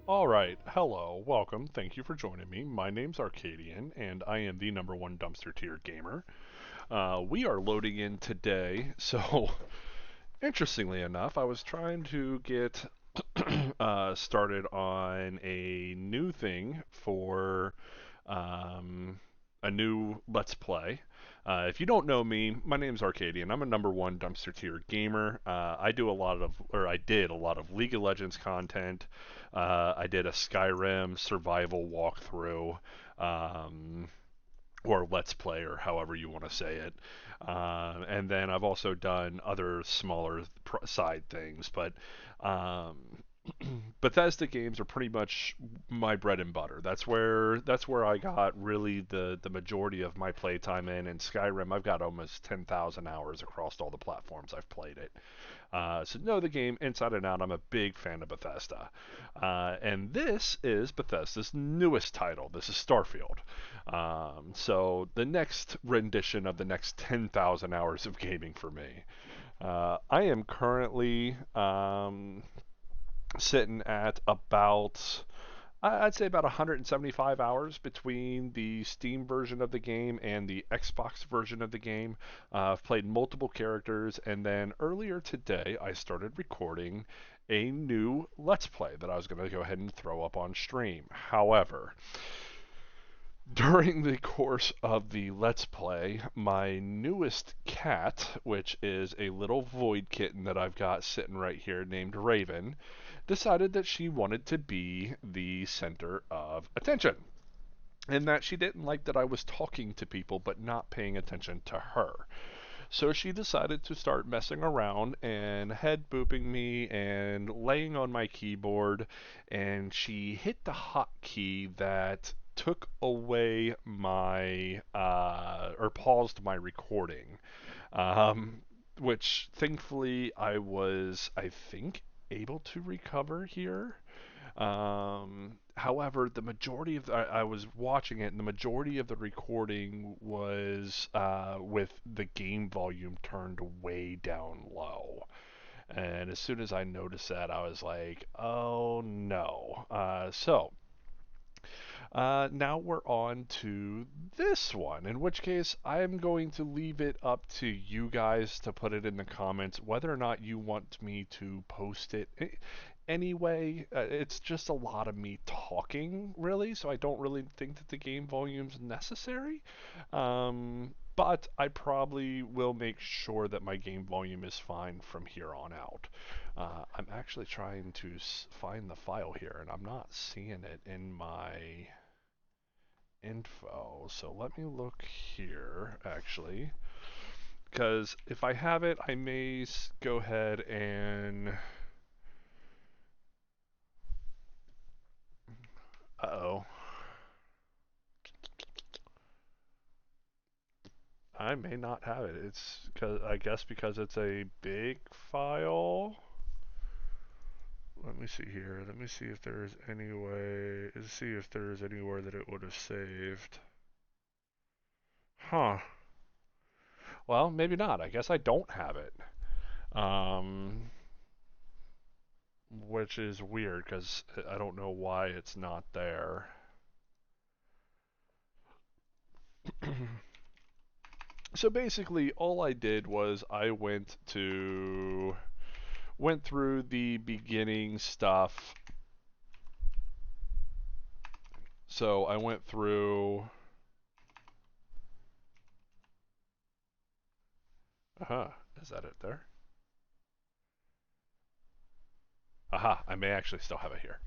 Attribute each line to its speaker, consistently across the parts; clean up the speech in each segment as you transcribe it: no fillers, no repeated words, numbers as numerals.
Speaker 1: Alright, hello, welcome, thank you for joining me. My name's Arcadian, and I am the number one dumpster tier gamer. We are loading in today, so interestingly enough, I was trying to get started on a new thing for um, a new Let's Play. If you don't know me, my name's Arcadian. I'm a number one dumpster tier gamer. I did a lot of League of Legends content. I did a Skyrim survival walkthrough, um, or Let's Play, or however you want to say it. And then I've also done other smaller side things, but um, Bethesda games are pretty much my bread and butter. That's where I got really the majority of my playtime in. And Skyrim, I've got almost 10,000 hours across all the platforms I've played it. So know the game inside and out. I'm a big fan of Bethesda, and this is Bethesda's newest title. This is Starfield. So the next rendition of the next 10,000 hours of gaming for me. I am currently sitting at about I'd say about 175 hours between the Steam version of the game and the Xbox version of the game. I've played multiple characters, and then earlier today I started recording a new Let's Play that I was going to go ahead and throw up on stream. However, during the course of the Let's Play, my newest cat, which is a little void kitten that I've got sitting right here named Raven, decided that she wanted to be the center of attention. And that she didn't like that I was talking to people but not paying attention to her. So she decided to start messing around and head booping me and laying on my keyboard. And she hit the hotkey that took away my, or paused my recording. Um, which thankfully I think, able to recover here. However, the majority of I was watching it, and the majority of the recording was with the game volume turned way down low. And as soon as I noticed that, I was like, "Oh no!" Now we're on to this one, in which case I'm going to leave it up to you guys to put it in the comments whether or not you want me to post it. Anyway, it's just a lot of me talking, really, so I don't really think that the game volume's necessary. But I probably will make sure that my game volume is fine from here on out. I'm actually trying to find the file here, and I'm not seeing it in my info. So let me look here, actually, because if I have it, I may go ahead and. Uh-oh. I may not have it. It's because I guess because it's a big file. Let me see here. Let me see if there's any way. See if there's anywhere that it would have saved. Huh. Well, maybe not. I guess I don't have it. Um, which is weird because I don't know why it's not there. So basically, all I did was I went through the beginning stuff. So I went through. Uh-huh. Is that it there? Aha, I may actually still have it here.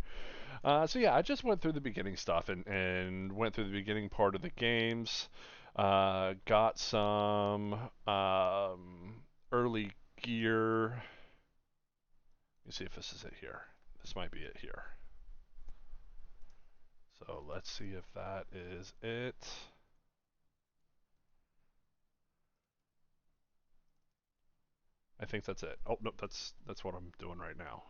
Speaker 1: So yeah, I just went through the beginning stuff and went through the beginning part of the games. Got some early gear. Let me see if this is it here. This might be it here. So let's see if that is it. I think that's it. Oh no, that's what I'm doing right now.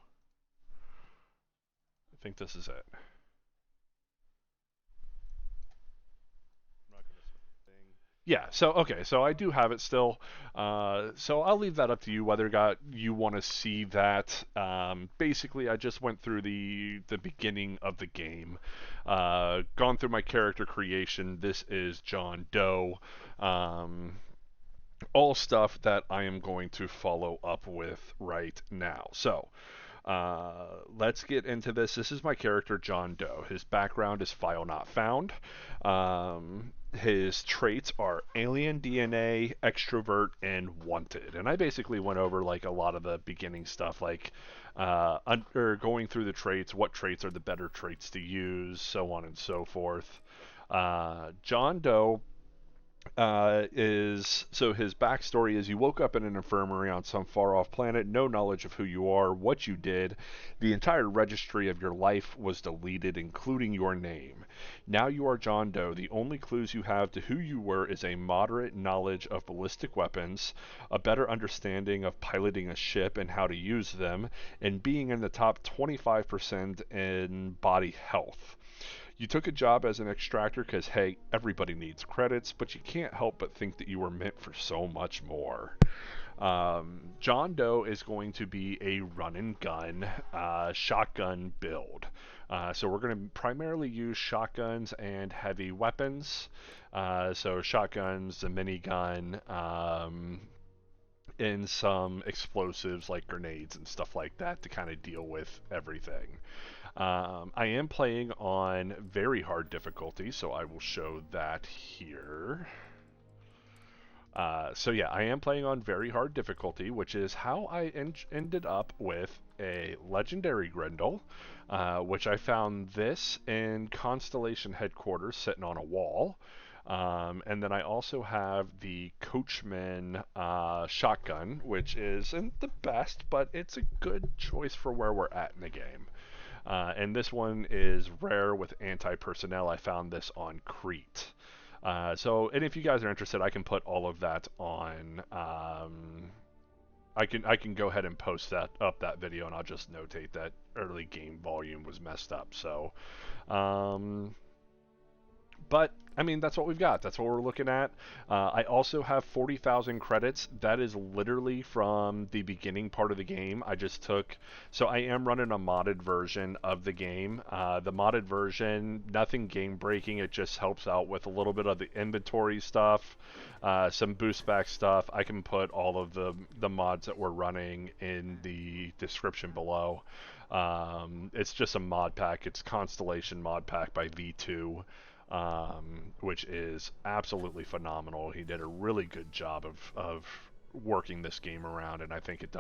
Speaker 1: I think this is it. I'm not gonna spend anything. Yeah, so okay, so I do have it still. So I'll leave that up to you whether you want to see that. Basically, I just went through the beginning of the game, gone through my character creation. This is John Doe. Um, all stuff that I am going to follow up with right now. So, let's get into this. This is my character, John Doe. His background is file not found. His traits are alien DNA, extrovert, and wanted. And I basically went over like a lot of the beginning stuff, like under going through the traits, what traits are the better traits to use, so on and so forth. John Doe is so his backstory is you woke up in an infirmary on some far off planet, no knowledge of who you are, what you did. The entire registry of your life was deleted, including your name. Now you are John Doe. The only clues you have to who you were is a moderate knowledge of ballistic weapons, a better understanding of piloting a ship and how to use them, and being in the top 25% in body health. You took a job as an extractor because, hey, everybody needs credits, but you can't help but think that you were meant for so much more. John Doe is going to be a run and gun shotgun build. So we're going to primarily use shotguns and heavy weapons. So shotguns, a minigun, and some explosives like grenades and stuff like that to kind of deal with everything. I am playing on very hard difficulty, so I will show that here. So yeah, I am playing on very hard difficulty, which is how I ended up with a legendary Grendel, which I found this in Constellation headquarters sitting on a wall. And then I also have the Coachman shotgun, which isn't the best, but it's a good choice for where we're at in the game. And this one is rare with anti-personnel. I found this on Crete. And if you guys are interested, I can put all of that on. I can go ahead and post that video, and I'll just notate that early game volume was messed up. So, um, but I mean, that's what we've got. That's what we're looking at. I also have 40,000 credits. That is literally from the beginning part of the game. So I am running a modded version of the game. The modded version, nothing game breaking. It just helps out with a little bit of the inventory stuff, some boost back stuff. I can put all of the mods that we're running in the description below. It's just a mod pack. It's Constellation mod pack by V2, which is absolutely phenomenal. He did a really good job of working this game around, and I think it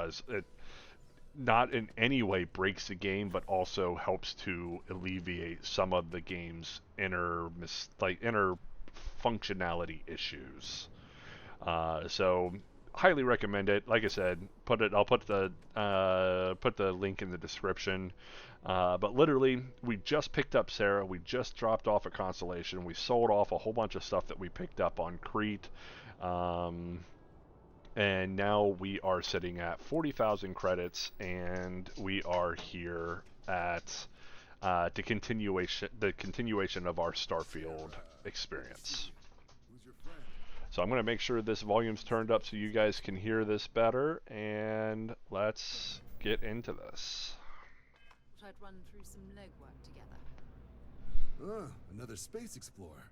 Speaker 1: not in any way breaks the game, but also helps to alleviate some of the game's inner functionality issues. So highly recommend it. Like I said, I'll put the link in the description. But literally, we just picked up Sarah. We just dropped off a Constellation. We sold off a whole bunch of stuff that we picked up on Crete. And now we are sitting at 40,000 credits, and we are here at the continuation of our Starfield experience. So I'm going to make sure this volume's turned up so you guys can hear this better, and let's get into this.
Speaker 2: I'd run through some legwork together.
Speaker 3: Another space explorer.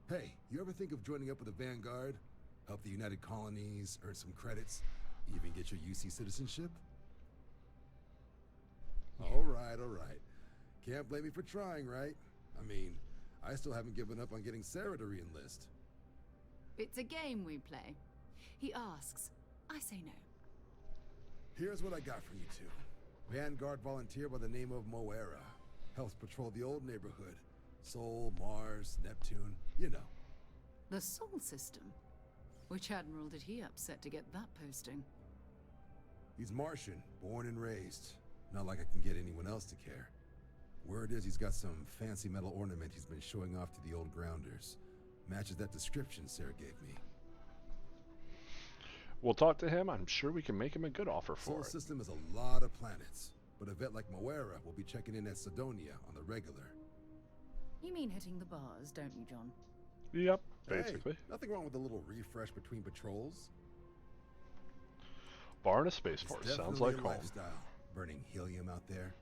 Speaker 3: Hey, you ever think of joining up with the Vanguard? Help the United Colonies, earn some credits, even get your UC citizenship? Alright. Can't blame me for trying, right? I mean, I still haven't given up on getting Sarah to re-enlist.
Speaker 2: It's a game we play. He asks, I say no.
Speaker 3: Here's what I got for you two. Vanguard volunteer by the name of Moera. Helps patrol the old neighborhood. Sol, Mars, Neptune, you know.
Speaker 2: The Sol system? Which admiral did he upset to get that posting?
Speaker 3: He's Martian, born and raised. Not like I can get anyone else to care. Word is he's got some fancy metal ornament he's been showing off to the old grounders. Matches that description Sarah gave me.
Speaker 1: We'll talk to him. I'm sure we can make him a good offer for it.
Speaker 3: Sol system is a lot of planets, but a vet like Moera will be checking in at Sidonia on the regular.
Speaker 2: You mean hitting the bars, don't you, John?
Speaker 1: Yep.
Speaker 3: Hey,
Speaker 1: basically.
Speaker 3: nothing wrong with a little refresh between patrols.
Speaker 1: Bar in a space
Speaker 3: It's
Speaker 1: force. Sounds
Speaker 3: definitely
Speaker 1: like
Speaker 3: a
Speaker 1: home.
Speaker 3: lifestyle, burning helium out there,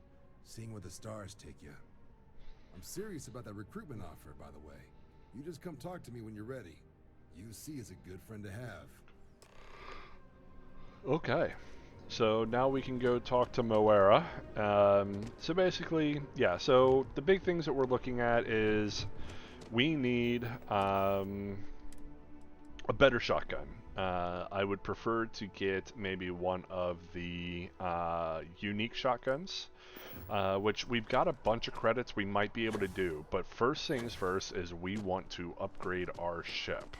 Speaker 3: seeing where the stars take you. I'm serious about that recruitment offer, by the way. You just come talk to me when you're ready. UC is a good friend to have.
Speaker 1: Okay. So now we can go talk to Moera. So basically, yeah, so the big things that we're looking at is we need a better shotgun. I would prefer to get maybe one of the unique shotguns, which we've got a bunch of credits we might be able to do. But first things first is we want to upgrade our ship.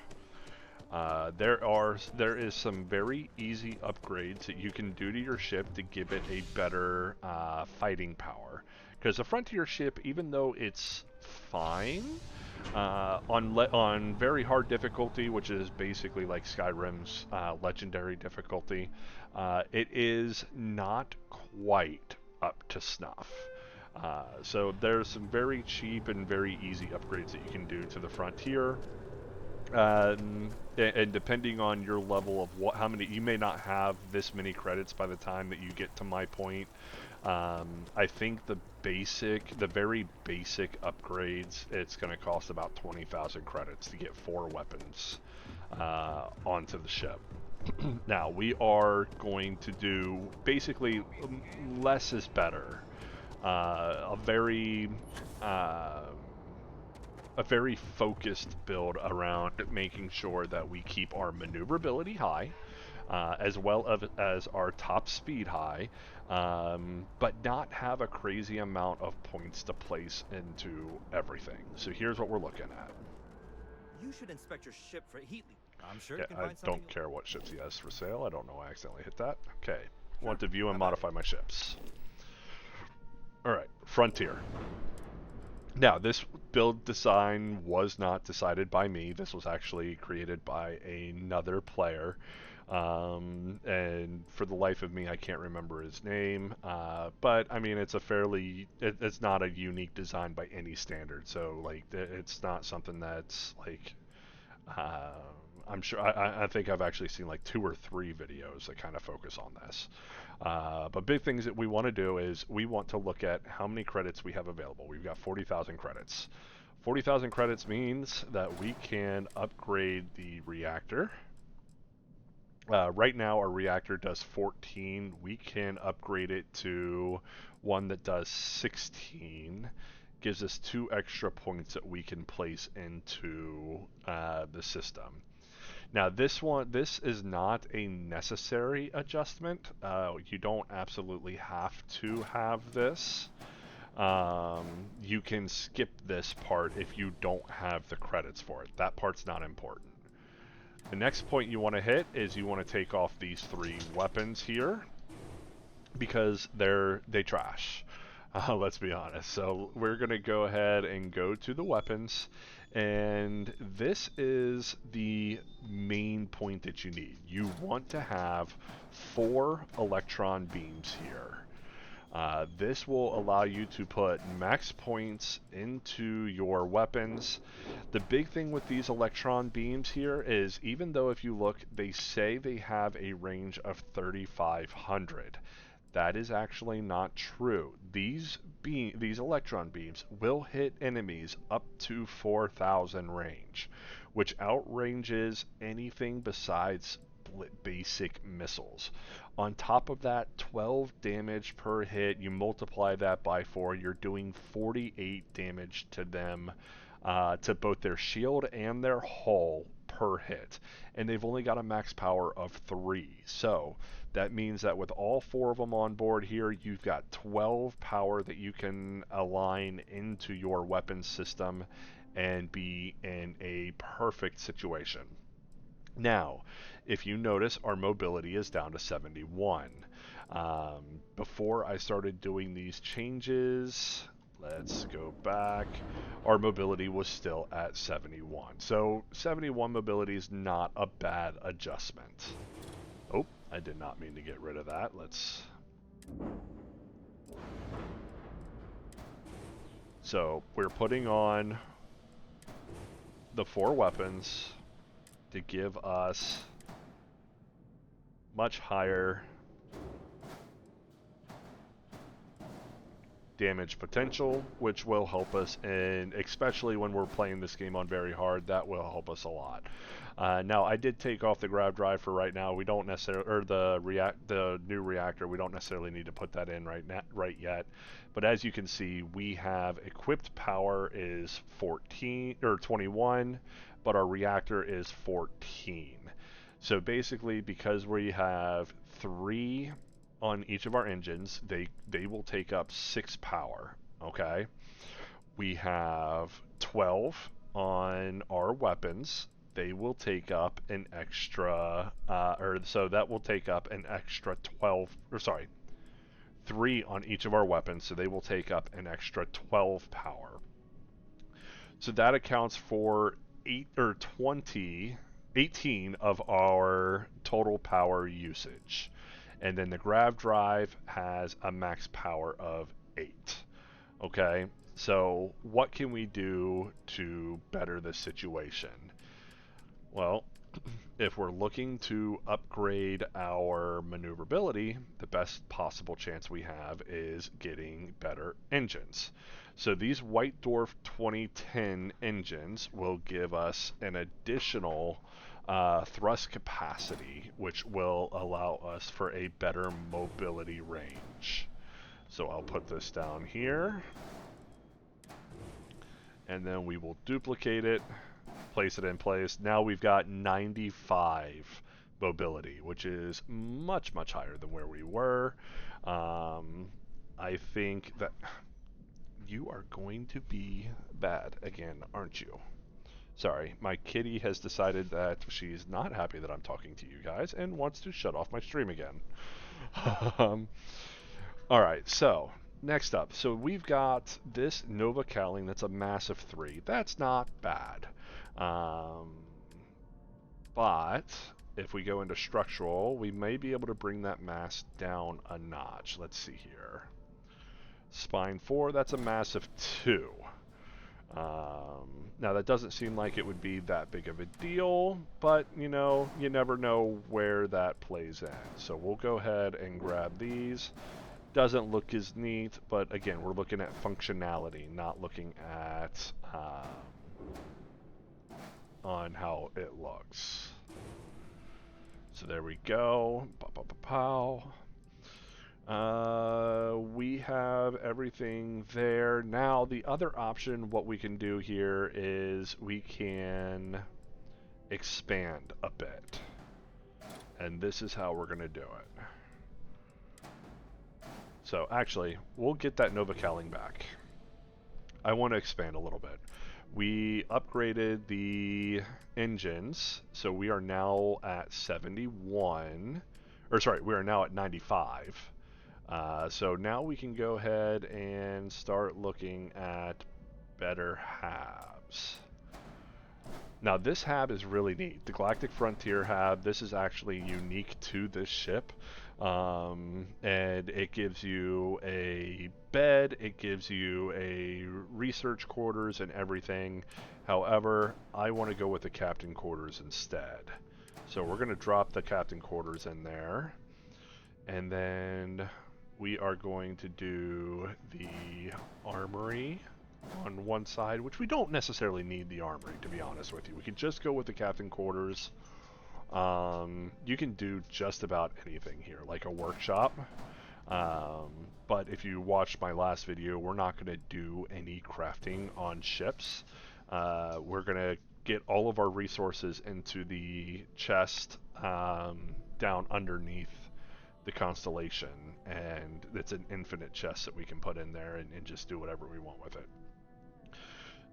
Speaker 1: There is some very easy upgrades that you can do to your ship to give it a better fighting power. Because a frontier ship, even though it's fine on very hard difficulty, which is basically like Skyrim's legendary difficulty, it is not quite up to snuff. So there's some very cheap and very easy upgrades that you can do to the frontier. And depending on your level of how many, you may not have this many credits by the time that you get to my point. I think the very basic upgrades, it's going to cost about 20,000 credits to get 4 weapons onto the ship. Now we are going to do basically less is better. A very uh, a very focused build around making sure that we keep our maneuverability high, as well as our top speed high, but not have a crazy amount of points to place into everything. So here's what we're looking at.
Speaker 4: You should inspect your ship for heat leak. I'm sure
Speaker 1: Yeah,
Speaker 4: you can
Speaker 1: I
Speaker 4: find something.
Speaker 1: don't care what ships he has for sale. I don't know why I accidentally hit that. Okay, want to
Speaker 4: Sure,
Speaker 1: view and
Speaker 4: have at
Speaker 1: modify
Speaker 4: it.
Speaker 1: my ships. All right, Frontier. Now, this build design was not decided by me. This was actually created by another player. And for the life of me, I can't remember his name. But I mean, it's not a unique design by any standard. So, like, it's not something that's like, uh, I'm sure, I think I've actually seen like 2 or 3 videos that kind of focus on this. But big things that we want to do is we want to look at how many credits we have available. We've got 40,000 credits. 40,000 credits means that we can upgrade the reactor. Right now, our reactor does 14. We can upgrade it to one that does 16. Gives us 2 extra points that we can place into the system. Now, this is not a necessary adjustment. You don't absolutely have to have this. You can skip this part if you don't have the credits for it. That part's not important. The next point you want to hit is you want to take off these 3 weapons here because they trash. Let's be honest. So we're going to go ahead and go to the weapons, and this is the main point that you need. You want to have 4 electron beams here. This will allow you to put max points into your weapons. The big thing with these electron beams here is, even though if you look, they say they have a range of 3,500. That is actually not true. These electron beams will hit enemies up to 4,000 range, which outranges anything besides basic missiles. On top of that, 12 damage per hit, you multiply that by 4, you're doing 48 damage to them, to both their shield and their hull per hit. And they've only got a max power of 3. So that means that with all 4 of them on board here, you've got 12 power that you can align into your weapon system and be in a perfect situation. Now, if you notice, our mobility is down to 71. Before I started doing these changes, let's go back, our mobility was still at 71. So 71 mobility is not a bad adjustment. Oh, I did not mean to get rid of that. So we're putting on the 4 weapons to give us much higher damage potential, which will help us, and especially when we're playing this game on very hard, that will help us a lot. Now, I did take off the grav drive for right now. We don't necessarily, or the new reactor. We don't necessarily need to put that in right yet. But as you can see, we have equipped power is 14 or 21, but our reactor is 14. So basically, because we have 3 on each of our engines, they will take up 6 power. Okay, we have 12 on our weapons. They will take up an extra, so that will take up an extra 12, or sorry, 3 on each of our weapons, so they will take up an extra 12 power. So that accounts for 18 of our total power usage. And then the grav drive has a max power of 8. Okay, so what can we do to better the situation? Well, if we're looking to upgrade our maneuverability, the best possible chance we have is getting better engines. So these White Dwarf 2010 engines will give us an additional thrust capacity, which will allow us for a better mobility range. So I'll put this down here, and then we will duplicate it, place it in place. Now we've got 95 mobility, which is much, much higher than where we were. I think that you are going to be bad again, aren't you? Sorry, my kitty has decided that she's not happy that I'm talking to you guys and wants to shut off my stream again. Alright, so next up. So we've got this Nova Cowling that's a massive 3. That's not bad. But if we go into structural, we may be able to bring that mass down a notch. Let's see here. Spine 4, that's a massive 2. Now that doesn't seem like it would be that big of a deal, but you know, you never know where that plays in. So we'll go ahead and grab these. Doesn't look as neat, but again, we're looking at functionality, not looking at on how it looks. So there we go. Pow. We have everything there. Now, the other option, what we can do here is we can expand a bit. And this is how we're going to do it. So, actually, we'll get that Nova Cowling back. I want to expand a little bit. We upgraded the engines, so we are now at 71. Or, sorry, we are now at 95. So now we can go ahead and start looking at better halves. Now this hab is really neat. The Galactic Frontier hab, this is actually unique to this ship. And it gives you a bed, it gives you a research quarters and everything. However, I want to go with the captain quarters instead. So we're going to drop the captain quarters in there. And then we are going to do the armory on one side, which we don't necessarily need the armory, to be honest with you. We can just go with the captain quarters. You can do just about anything here, like a workshop. But if you watched my last video, we're not going to do any crafting on ships. We're going to get all of our resources into the chest down underneath the constellation, and it's an infinite chest that we can put in there and just do whatever we want with it.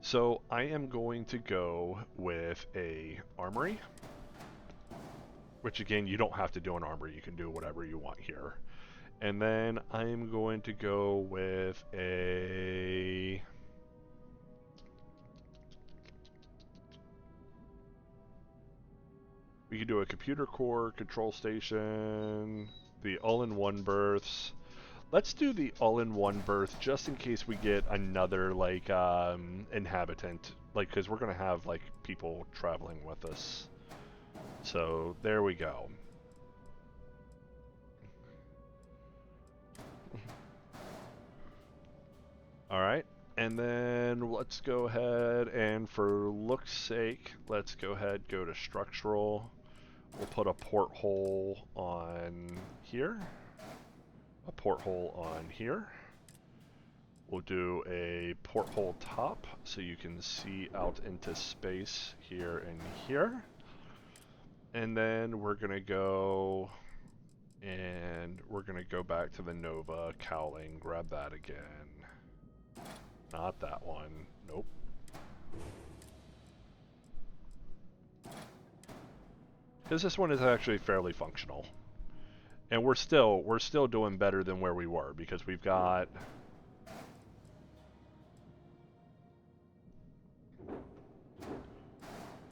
Speaker 1: So I am going to go with a armory, which again, you don't have to do an armory, you can do whatever you want here. And then I'm going to go with a we could do a computer core, control station, the all-in-one berths. Let's do the all-in-one berth just in case we get another like inhabitant like, because we're gonna have like people traveling with us. So there we go. All right, and then let's go ahead and for look's sake, let's go ahead go to structural. We'll put a porthole on here, a porthole on here. We'll do a porthole top so you can see out into space here and here. And then we're gonna go back to the Nova cowling, grab that again. Not that one. Nope. Because this one is actually fairly functional. And we're still doing better than where we were because we've got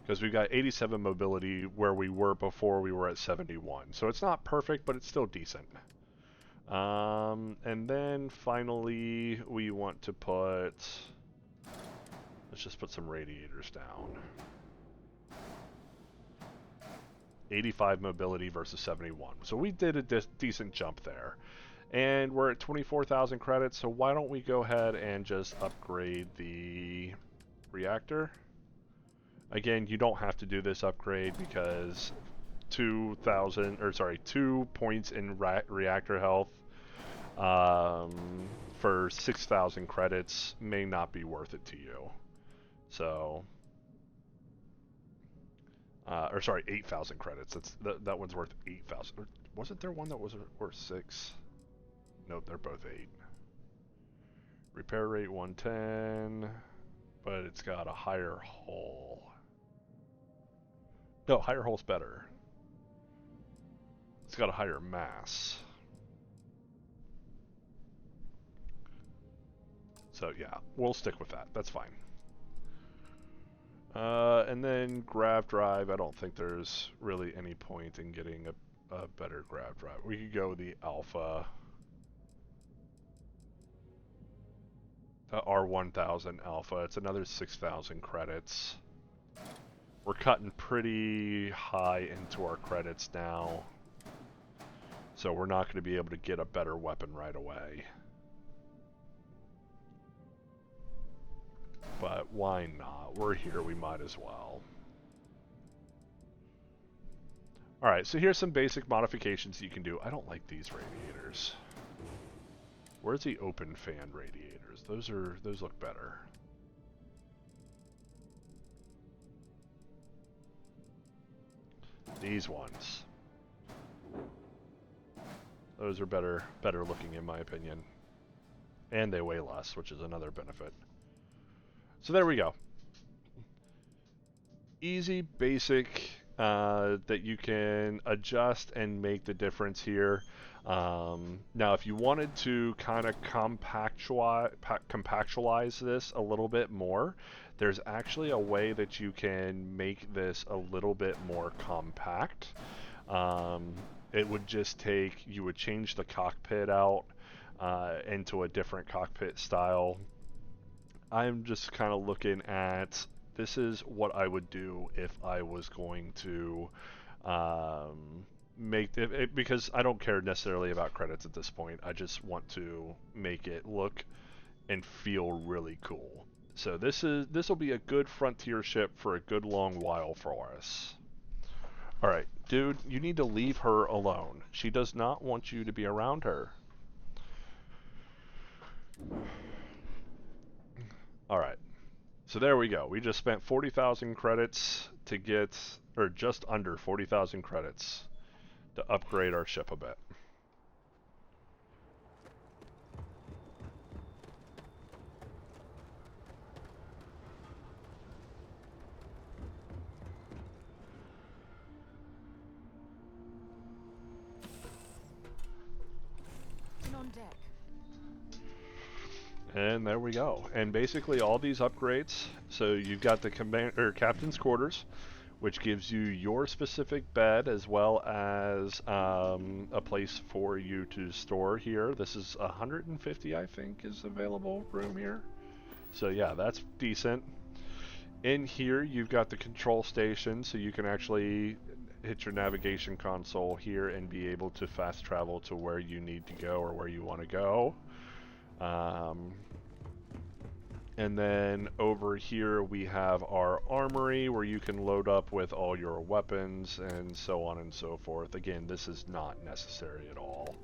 Speaker 1: because we've got 87 mobility where we were before we were at 71. So it's not perfect, but it's still decent. And then finally we want to put, let's just put some radiators down. 85 mobility versus 71. So we did a decent jump there. And we're at 24,000 credits, so why don't we go ahead and just upgrade the reactor? Again, you don't have to do this upgrade because 2 points in reactor health for 6,000 credits may not be worth it to you. So, 8,000 credits. That one's worth 8,000. Wasn't there one that was worth 6? Nope, they're both 8. Repair rate 110, but it's got a higher hull. No, higher hull's better. It's got a higher mass. So yeah, we'll stick with that. That's fine. And then grav drive, I don't think there's really any point in getting a better grav drive. We could go the Alpha. R1000 Alpha. It's another 6,000 credits. We're cutting pretty high into our credits now. So we're not going to be able to get a better weapon right away. But why not? We're here, we might as well. Alright, so here's some basic modifications you can do. I don't like these radiators. Where's the open fan radiators? Those look better. These ones. Those are better looking in my opinion. And they weigh less, which is another benefit. So there we go. Easy, basic, that you can adjust and make the difference here. Now, if you wanted to kind of compactualize this a little bit more, there's actually a way that you can make this a little bit more compact. It would just take, you would change the cockpit out into a different cockpit style. I'm just kind of looking at, this is what I would do if I was going to make it, because I don't care necessarily about credits at this point. I just want to make it look and feel really cool. So this will be a good frontier ship for a good long while for us. Alright, dude, you need to leave her alone. She does not want you to be around her. Alright, so there we go. We just spent 40,000 credits to get, or just under 40,000 credits to upgrade our ship a bit.
Speaker 2: On deck.
Speaker 1: And there we go. And basically all these upgrades, so you've got the captain's quarters, which gives you your specific bed as well as a place for you to store here. This is 150, I think, is available room here. So yeah, that's decent. In here, you've got the control station, so you can actually hit your navigation console here and be able to fast travel to where you need to go or where you want to go. And then over here we have our armory where you can load up with all your weapons and so on and so forth. Again, this is not necessary at all.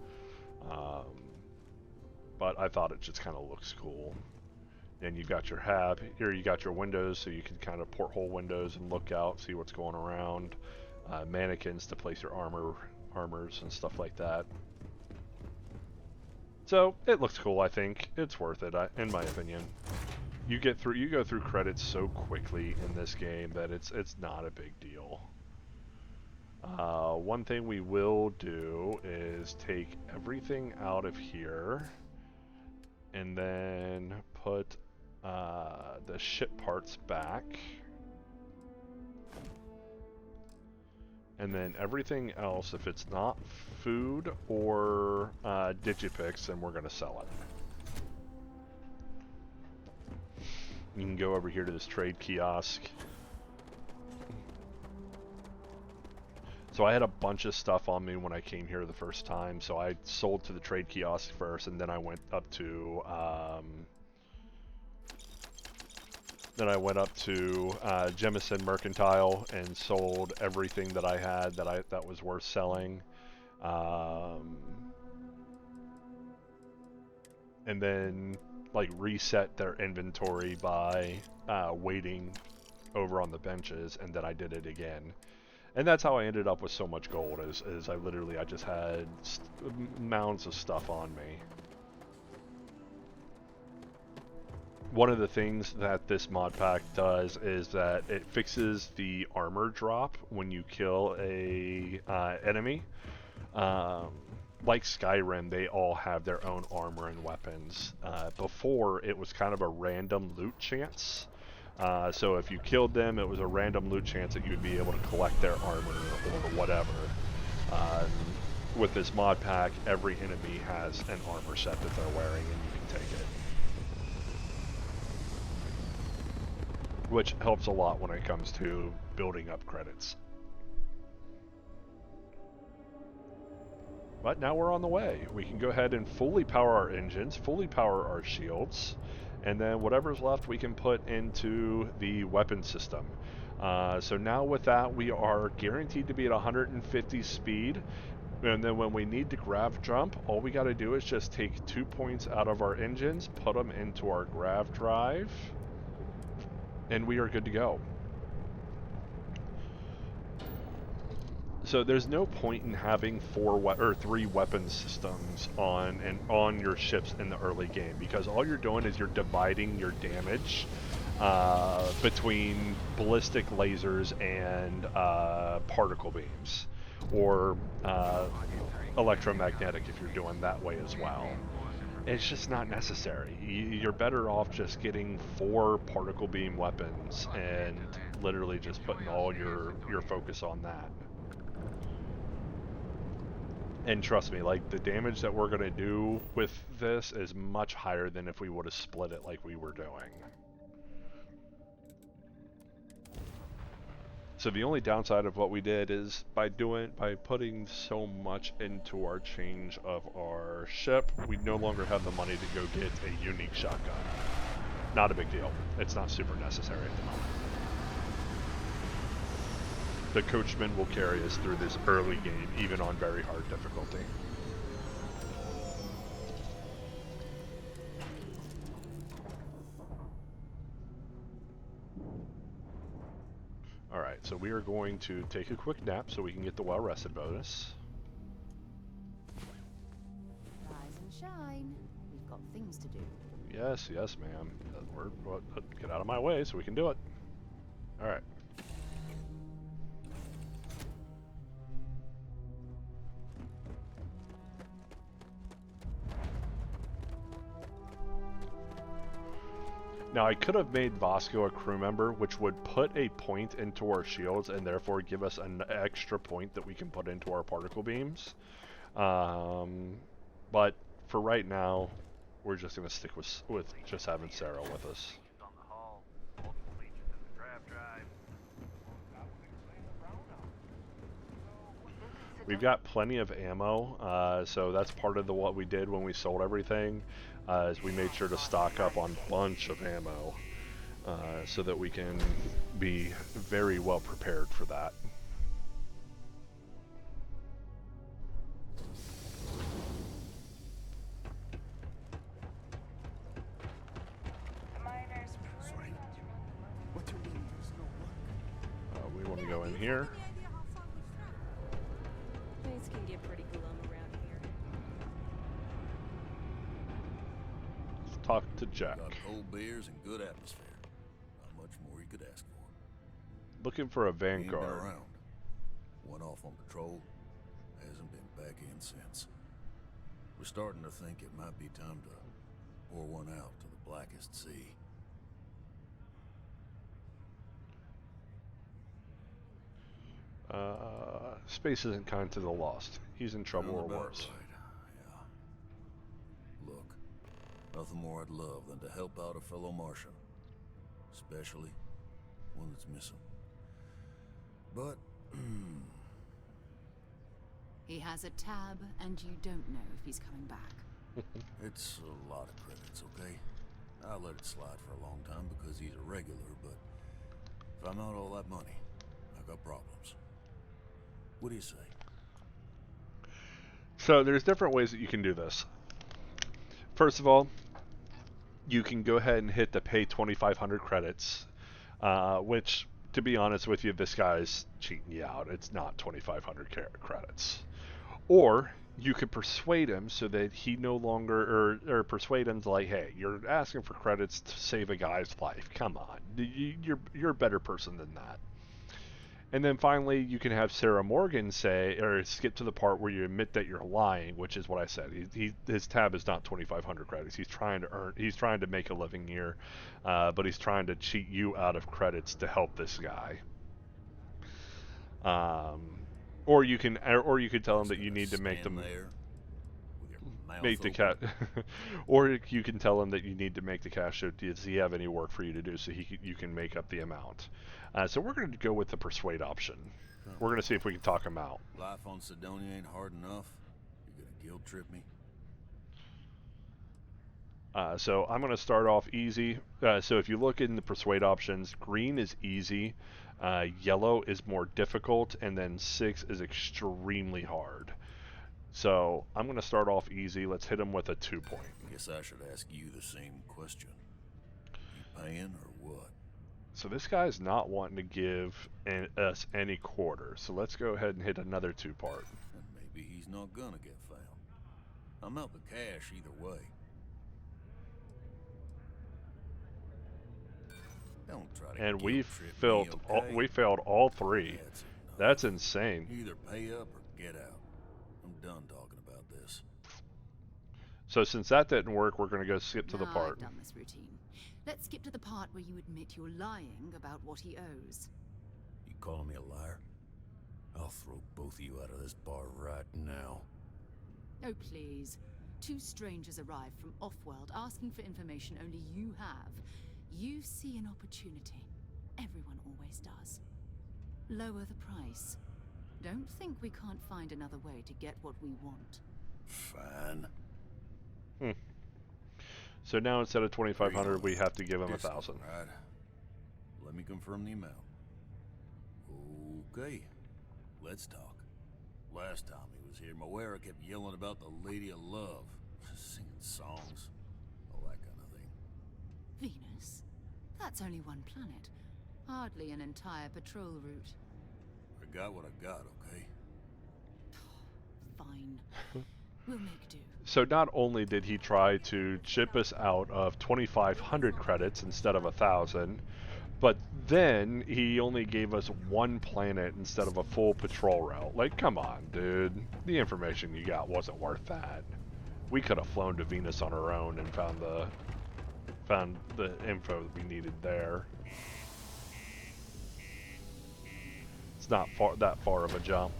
Speaker 1: But I thought it just kind of looks cool. And you've got your hab. Here you got your windows so you can kind of porthole windows and look out, see what's going around. Mannequins to place your armors and stuff like that. So it looks cool, I think. It's worth it, in my opinion. You go through credits so quickly in this game that it's not a big deal. One thing we will do is take everything out of here and then put the ship parts back. And then everything else, if it's not food or Digipix, then we're going to sell it. You can go over here to this trade kiosk. So I had a bunch of stuff on me when I came here the first time, so I sold to the trade kiosk first, and then I went up to Jemison Mercantile and sold everything that I had that was worth selling. And then like reset their inventory by waiting over on the benches, and then I did it again. And that's how I ended up with so much gold, is I just had mounds of stuff on me. One of the things that this mod pack does is that it fixes the armor drop when you kill a enemy. Like Skyrim, they all have their own armor and weapons. Before, it was kind of a random loot chance. So if you killed them, it was a random loot chance that you would be able to collect their armor or whatever. With this mod pack, every enemy has an armor set that they're wearing, and you can take it. Which helps a lot when it comes to building up credits. But now we're on the way. We can go ahead and fully power our engines, fully power our shields, and then whatever's left we can put into the weapon system. So now with that, we are guaranteed to be at 150 speed. And then when we need to grav jump, all we got to do is just take 2 points out of our engines, put them into our grav drive, and we are good to go. So there's no point in having 3 weapon systems on your ships in the early game, because all you're doing is you're dividing your damage between ballistic lasers and particle beams, or electromagnetic if you're doing that way as well. It's just not necessary. You're better off just getting 4 particle beam weapons and literally just putting all your focus on that. And trust me, like, the damage that we're going to do with this is much higher than if we would have split it like we were doing. So the only downside of what we did is by putting so much into our change of our ship, we no longer have the money to go get a unique shotgun. Not a big deal. It's not super necessary at the moment. The coachman will carry us through this early game, even on very hard difficulty. Alright, so we are going to take a quick nap so we can get the well-rested bonus.
Speaker 5: Rise and shine. We've got things to do.
Speaker 1: Yes, ma'am. Get out of my way so we can do it. Alright. Now, I could have made Vasco a crew member, which would put a point into our shields and therefore give us an extra point that we can put into our particle beams. But for right now, we're just going to stick with just having Sarah with us.
Speaker 6: On the hull, multiple legions in the grav
Speaker 1: We've got plenty of ammo, so that's part of what we did when we sold everything, is we made sure to stock up on a bunch of ammo, so that we can be very well prepared for that.
Speaker 3: What do you mean there's no luck?
Speaker 1: We want to go in here.
Speaker 6: Things can get pretty glum around here.
Speaker 1: Let's talk to Jack.
Speaker 7: Got cold beers and good atmosphere. Not much more you could ask for.
Speaker 1: Looking for a
Speaker 7: He ain't been
Speaker 1: Vanguard.
Speaker 7: around. Went off on patrol. Hasn't been back in since. We're starting to think it might be time to pour one out to the blackest sea.
Speaker 1: Space isn't kind to the lost. He's in trouble or
Speaker 7: Sounds about
Speaker 1: worse.
Speaker 7: right, yeah. Look, nothing more I'd love than to help out a fellow Martian. Especially one that's missing. But,
Speaker 2: He has a tab, and you don't know if he's coming back.
Speaker 7: it's a lot of credits, okay? I let it slide for a long time because he's a regular, but if I'm out all that money, I got problems. What do you say?
Speaker 1: So there's different ways that you can do this. First of all, you can go ahead and hit the pay 2,500 credits, which, to be honest with you, this guy's cheating you out. It's not 2,500 credits. Or you could persuade him so that he no longer, or persuade him to like, hey, you're asking for credits to save a guy's life. Come on, you're a better person than that. And then finally, you can have Sarah Morgan say, or skip to the part where you admit that you're lying, which is what I said. His tab is not 2,500 credits. He's trying to make a living here, but he's trying to cheat you out of credits to help this guy. Or you can tell him that you need to make them make the cash, or you can tell him that you need to make the cash. So does he have any work for you to do, so you can make up the amount? So we're going to go with the persuade option. We're going to see if we can talk him out.
Speaker 7: Life on Sidonia ain't hard enough. You're gonna guilt trip me?
Speaker 1: So I'm going to start off easy. So if you look in the persuade options, green is easy, yellow is more difficult, and then 6 is extremely hard. So I'm going to start off easy. Let's hit him with a 2-point.
Speaker 7: Guess I should ask you the same question. You paying or what?
Speaker 1: So this guy's not wanting to give us any quarter. So let's go ahead and hit another 2-part.
Speaker 7: And maybe he's not gonna get found. I'm out the cash either way. Don't try to
Speaker 1: And
Speaker 7: guilt trip me, okay?
Speaker 1: we failed all 3.
Speaker 7: That's enough.
Speaker 1: That's insane.
Speaker 7: Either pay up or get out. I'm done talking about this.
Speaker 1: So since that didn't work, we're going to go skip to the
Speaker 2: Nah,
Speaker 1: part.
Speaker 2: I've done this routine. Let's skip to the part where you admit you're lying about what he owes.
Speaker 7: You calling me a liar? I'll throw both of you out of this bar right now.
Speaker 2: Oh, please. 2 strangers arrive from off-world asking for information only you have. You see an opportunity. Everyone always does. Lower the price. Don't think we can't find another way to get what we want.
Speaker 7: Fine.
Speaker 1: So now instead of 2,500, we have to give him
Speaker 7: Discount,
Speaker 1: 1,000.
Speaker 7: Right. Let me confirm the amount. Okay. Let's talk. Last time he was here, Moera kept yelling about the Lady of Love, singing songs, all that kind of thing.
Speaker 2: Venus? That's only one planet. Hardly an entire patrol route.
Speaker 7: I got what I got, okay?
Speaker 2: Fine. We'll make do.
Speaker 1: So not only did he try to chip us out of 2,500 credits instead of 1,000, but then he only gave us 1 planet instead of a full patrol route. Like, come on, dude. The information you got wasn't worth that. We could have flown to Venus on our own and found the info that we needed there. It's not that far of a jump.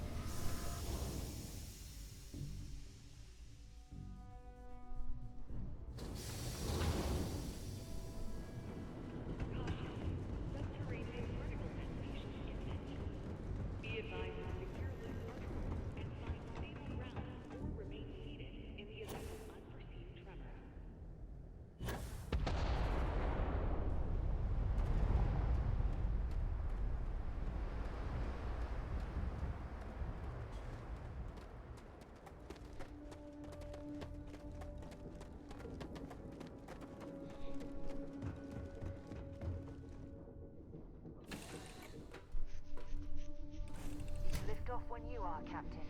Speaker 5: you are, Captain.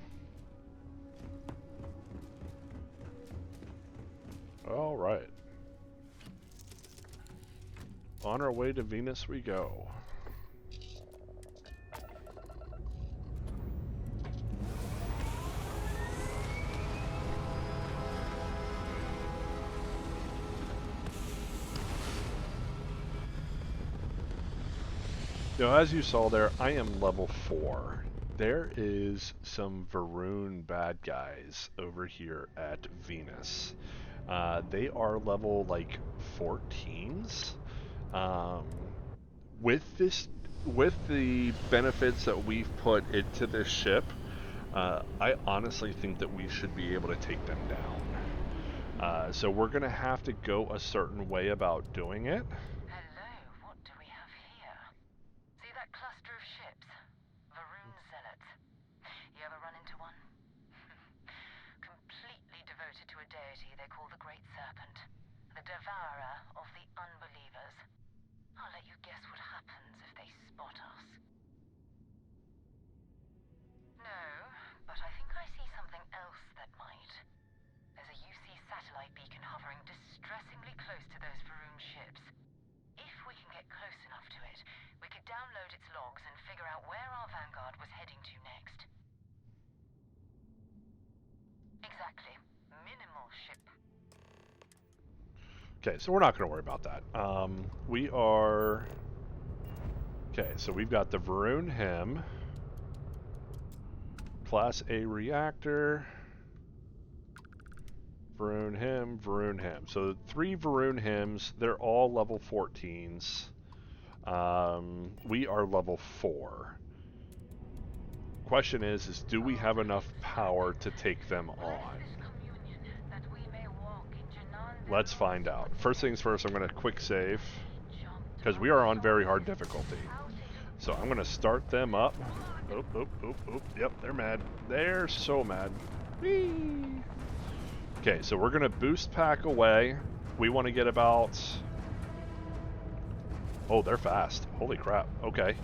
Speaker 1: All right. On our way to Venus we go. Now, as you saw there, I am level 4. There is some Varun bad guys over here at Venus. They are level like 14s. Um, with the benefits that we've put into this ship, I honestly think that we should be able to take them down. So we're gonna have to go a certain way about doing it.
Speaker 5: Hello, what do we have here? See that cluster of ships? Varun Zealots. You ever run into one? Completely devoted to a deity they call the Great Serpent, the devourer of the unbelievers. I'll let you guess what happens if they spot us. No, but I think I see something else that might. There's a UC satellite beacon hovering distressingly close to those Varun ships. If we can get close enough to it, we could download its logs and figure out where our vanguard was heading to next. Exactly. Minimal ship.
Speaker 1: Okay, so we're not going to worry about that. We are... Okay, so we've got the Varun Hem, Class A reactor, Varun Hem, Varun Hem. So 3 Varun Hems, they're all level 14s. We are level 4. Question is do we have enough power to take them on? Let's find out. First things first, I'm going to quick save, because we are on very hard difficulty. So I'm going to start them up. Oop, oop, oop, oop. Yep, they're mad. They're so mad. Whee! Okay, so we're going to boost pack away. We want to get about... Oh, they're fast. Holy crap. Okay.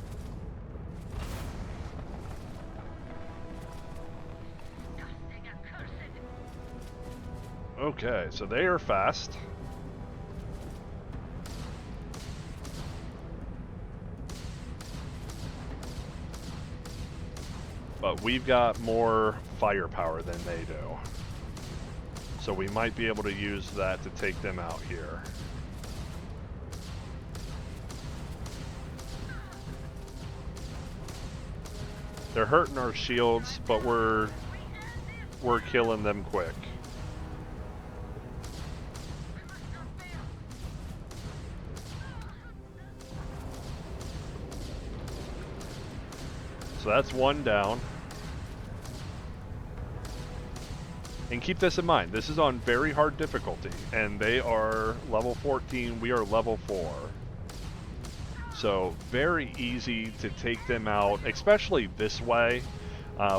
Speaker 1: Okay, so they are fast. But we've got more firepower than they do. So we might be able to use that to take them out here. They're hurting our shields, but we're killing them quick. So that's one down. And keep this in mind, this is on very hard difficulty, and they are level 14, we are level 4. So very easy to take them out, especially this way.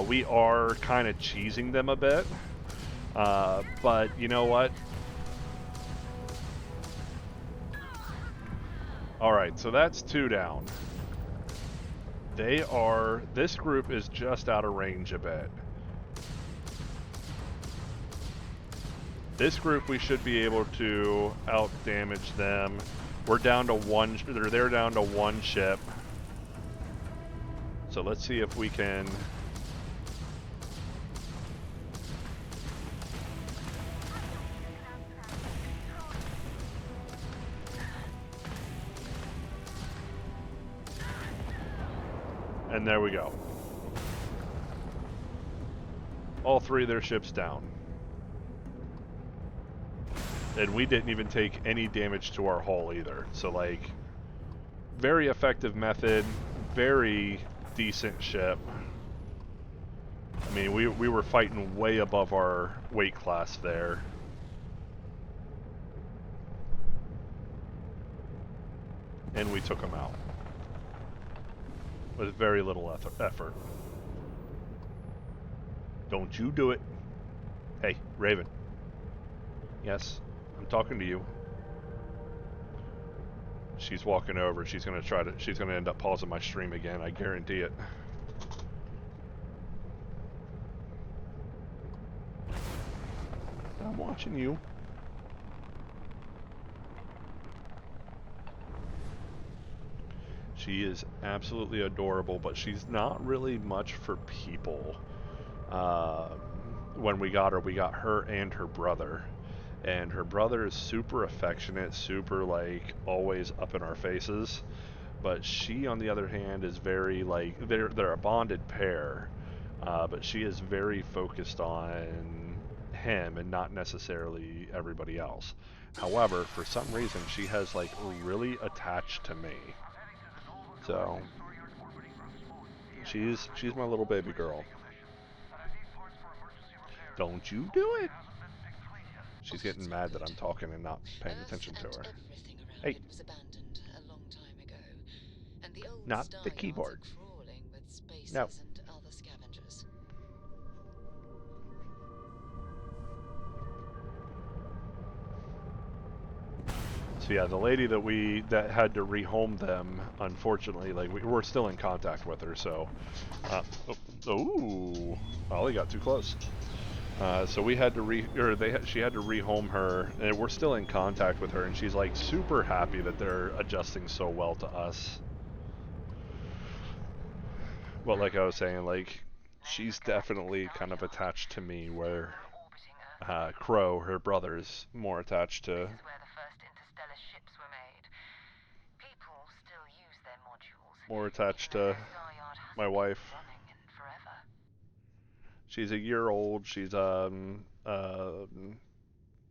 Speaker 1: We are kind of cheesing them a bit, but you know what? Alright, so that's 2 down. This group is just out of range a bit. This group we should be able to out damage them. We're down to one, they're down to 1 ship. So let's see if we can... And there we go. All 3 of their ships down. And we didn't even take any damage to our hull either. So like, very effective method, very decent ship. I mean, we were fighting way above our weight class there. And we took them out. With very little effort. Don't you do it. Hey, Raven. Yes, I'm talking to you. She's walking over. She's gonna end up pausing my stream again. I guarantee it. watching you. She is absolutely adorable, but she's not really much for people. When we got her and her brother. And her brother is super affectionate, super, like, always up in our faces. But she, on the other hand, is very, like, they're a bonded pair. But she is very focused on him and not necessarily everybody else. However, for some reason, she has, like, really attached to me. So, she's my little baby girl. Don't you do it! She's getting mad that I'm talking and not paying attention to her.
Speaker 5: Everything around
Speaker 1: Hey,
Speaker 5: it was abandoned a long time ago, and the old
Speaker 1: not
Speaker 5: star
Speaker 1: the
Speaker 5: yards
Speaker 1: keyboard.
Speaker 5: are crawling with
Speaker 1: No.
Speaker 5: spacers and other scavengers.
Speaker 1: So yeah, the lady that had to rehome them, unfortunately, like we're still in contact with her. So, ooh, Ollie got too close. So we had to she had to rehome her, and we're still in contact with her, and she's like super happy that they're adjusting so well to us. But like I was saying, like she's definitely kind of attached to me, where Crow, her brother, is more attached to.
Speaker 5: This is where the first interstellar ships were made. People still use their modules.
Speaker 1: More attached
Speaker 5: Even though
Speaker 1: to
Speaker 5: their star yard
Speaker 1: my
Speaker 5: hasn't been
Speaker 1: wife.
Speaker 5: running in forever.
Speaker 1: She's a year old. She's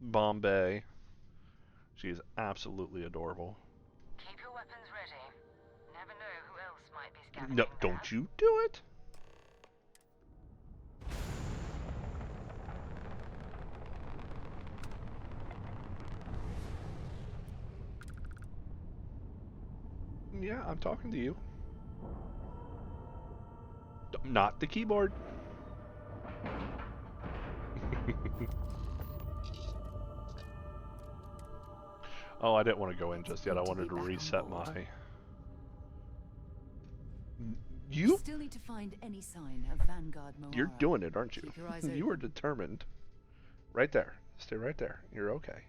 Speaker 1: Bombay. She's absolutely adorable.
Speaker 5: Keep your weapons ready. Never know who else might be scavenging
Speaker 1: No,
Speaker 5: there.
Speaker 1: don't you do it. Yeah, I'm talking to you. Not the keyboard. Oh, I didn't want to go in just yet. I wanted to reset my.
Speaker 2: We
Speaker 1: You?
Speaker 2: still need to find any sign of Vanguard Moara.
Speaker 1: You're doing it, aren't you?
Speaker 2: Keep your eyes
Speaker 1: You are
Speaker 2: open.
Speaker 1: determined. Right there. Stay right there. You're okay.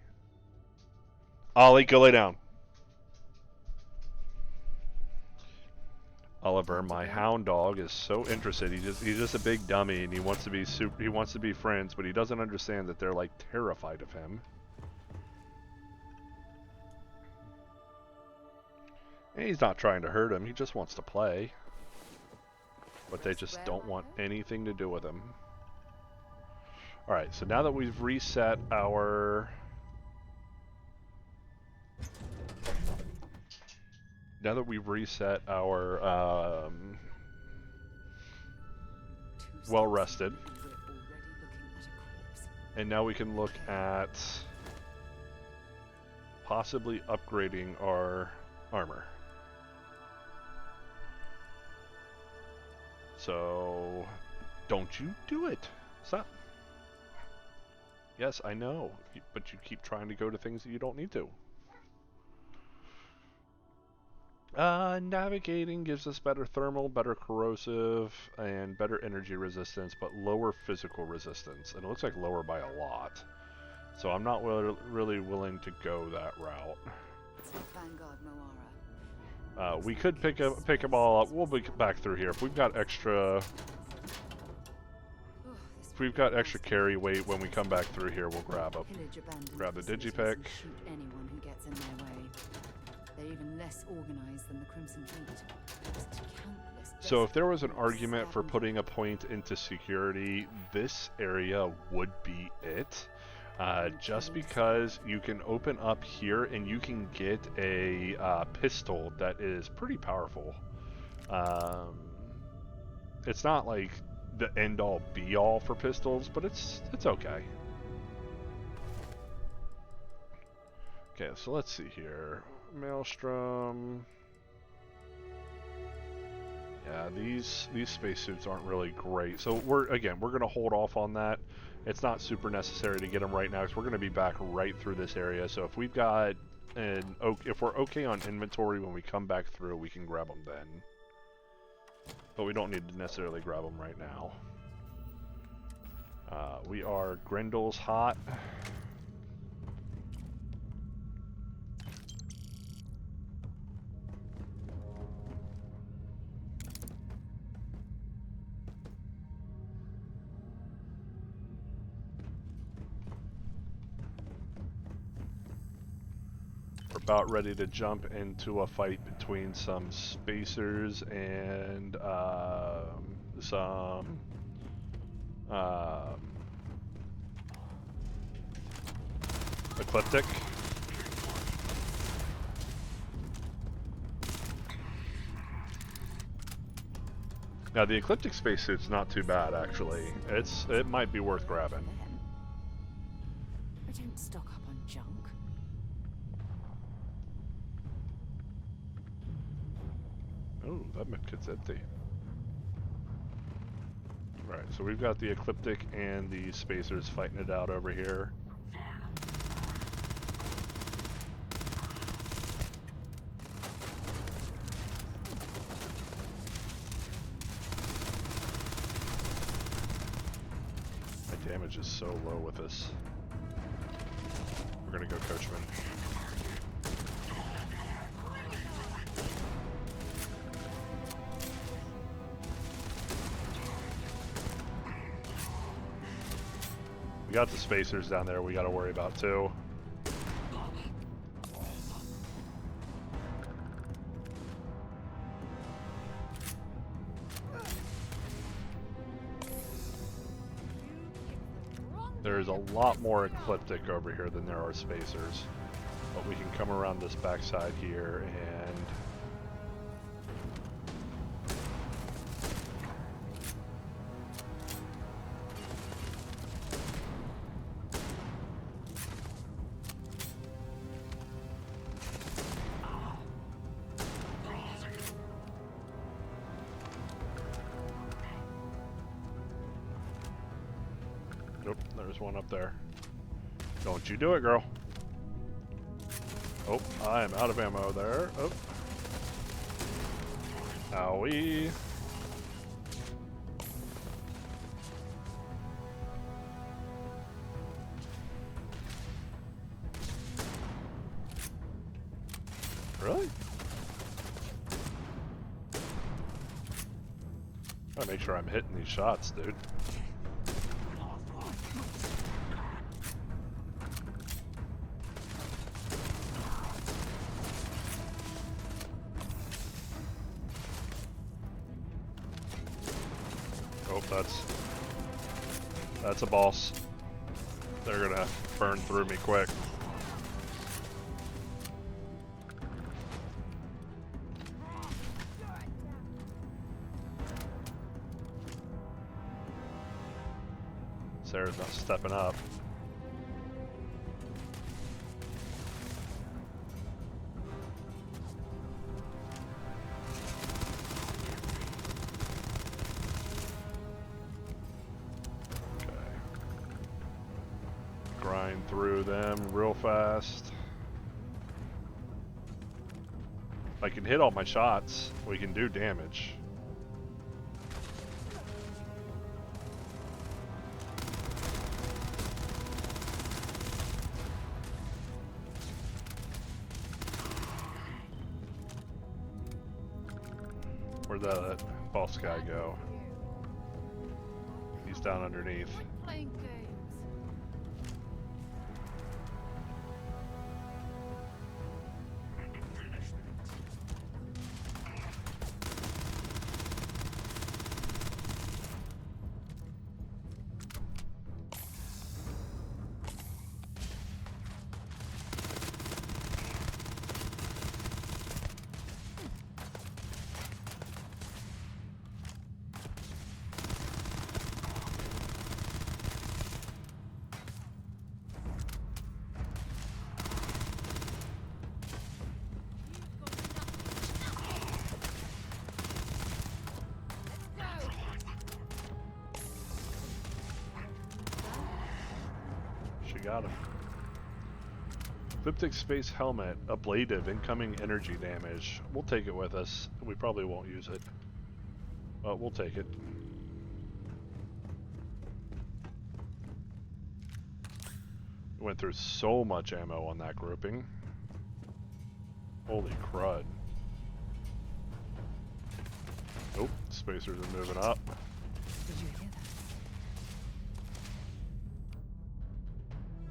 Speaker 1: Ollie, go lay down. Oliver, my hound dog, is so interested. He's just a big dummy, and he wants to be friends, but he doesn't understand that they're like terrified of him. And he's not trying to hurt him. He just wants to play. But they just don't want anything to do with him. All right. So now that we've reset our well rested. And now we can look at possibly upgrading our armor. So, don't you do it. Stop. Yes, I know, but you keep trying to go to things that you don't need to. Navigating gives us better thermal, better corrosive, and better energy resistance, but lower physical resistance. And it looks like lower by a lot. So I'm not really willing to go that route.
Speaker 2: Vanguard Moara.
Speaker 1: We could pick them all up. We'll be back through here. If we've got extra carry weight when we come back through here, we'll grab them. Grab the digipick.
Speaker 2: Shoot anyone who gets in their way. They're even less organized than the Crimson Fleet.
Speaker 1: So if there was an argument for putting a point into security, this area would be it. Just because you can open up here and you can get a pistol that is pretty powerful. It's not like the end-all be-all for pistols, but it's okay. Okay, so let's see here. Maelstrom. Yeah, these spacesuits aren't really great. So we're gonna hold off on that. It's not super necessary to get them right now because we're gonna be back right through this area. So if we've got if we're okay on inventory when we come back through, we can grab them then. But we don't need to necessarily grab them right now. We are Grendel's hot. We're about ready to jump into a fight between some spacers and some ecliptic. Now the ecliptic spacesuit's not too bad actually. It might be worth grabbing.
Speaker 2: I don't stock up on junk.
Speaker 1: Oh, that medkit's empty. Right, so we've got the ecliptic and the spacers fighting it out over here. My damage is so low with this. We're gonna go Coachman. We got the spacers down there we gotta worry about too. There's a lot more ecliptic over here than there are spacers. But we can come around this backside here and nope, there's one up there. Don't you do it, girl. Oh, I am out of ammo there. Oh. Owie. Really? Gotta make sure I'm hitting these shots, dude. Oh, that's a boss. They're gonna burn through me quick. Sarah's not stepping up. Grind through them real fast. If I can hit all my shots, we can do damage. Where'd that boss guy go? He's down underneath.
Speaker 2: Playing games.
Speaker 1: Got him. Ecliptic Space Helmet, ablative, incoming energy damage. We'll take it with us. We probably won't use it, but we'll take it. We went through so much ammo on that grouping. Holy crud. Nope, spacers are moving up.
Speaker 2: Did you hear that?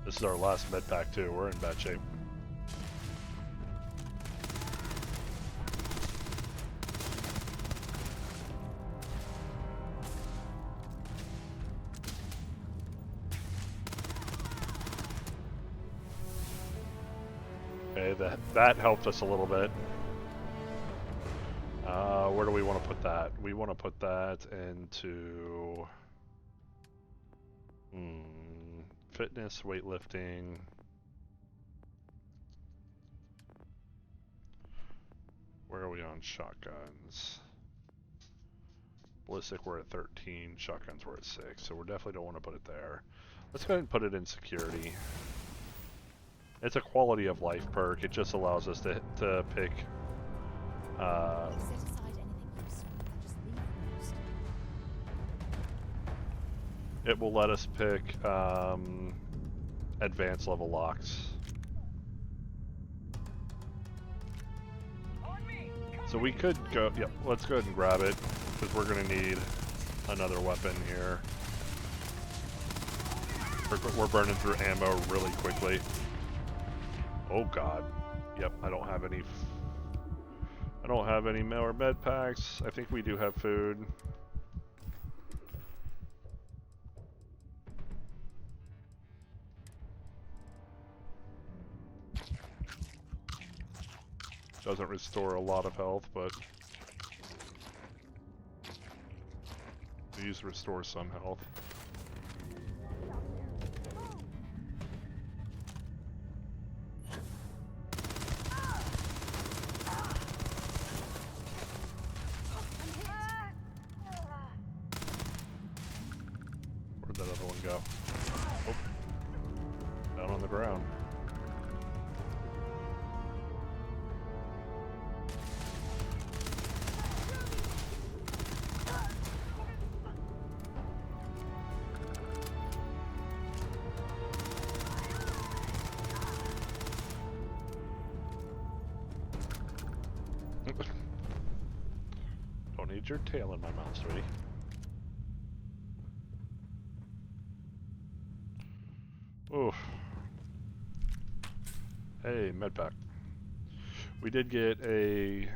Speaker 1: This is our last med pack too. We're in bad shape. Okay, that helped us a little bit. Where do we want to put that? We want to put that into fitness, weightlifting. Where are we on shotguns? Ballistic, we're at 13. Shotguns, we're at 6. So we definitely don't want to put it there. Let's go ahead and put it in security. It's a quality of life perk. It just allows us to pick.
Speaker 2: Set aside anything useful and just leave the rest.
Speaker 1: It will let us pick advanced level locks. So we could go. Yep. Let's go ahead and grab it because we're gonna need another weapon here. We're burning through ammo really quickly. Oh god. Yep, I don't have any more med packs. I think we do have food. Doesn't restore a lot of health, but these restore some health. Where'd that other one go? Oh, down on the ground. Don't need your tail in my mouth, sweetie. Oof. Hey, medpack. We did get a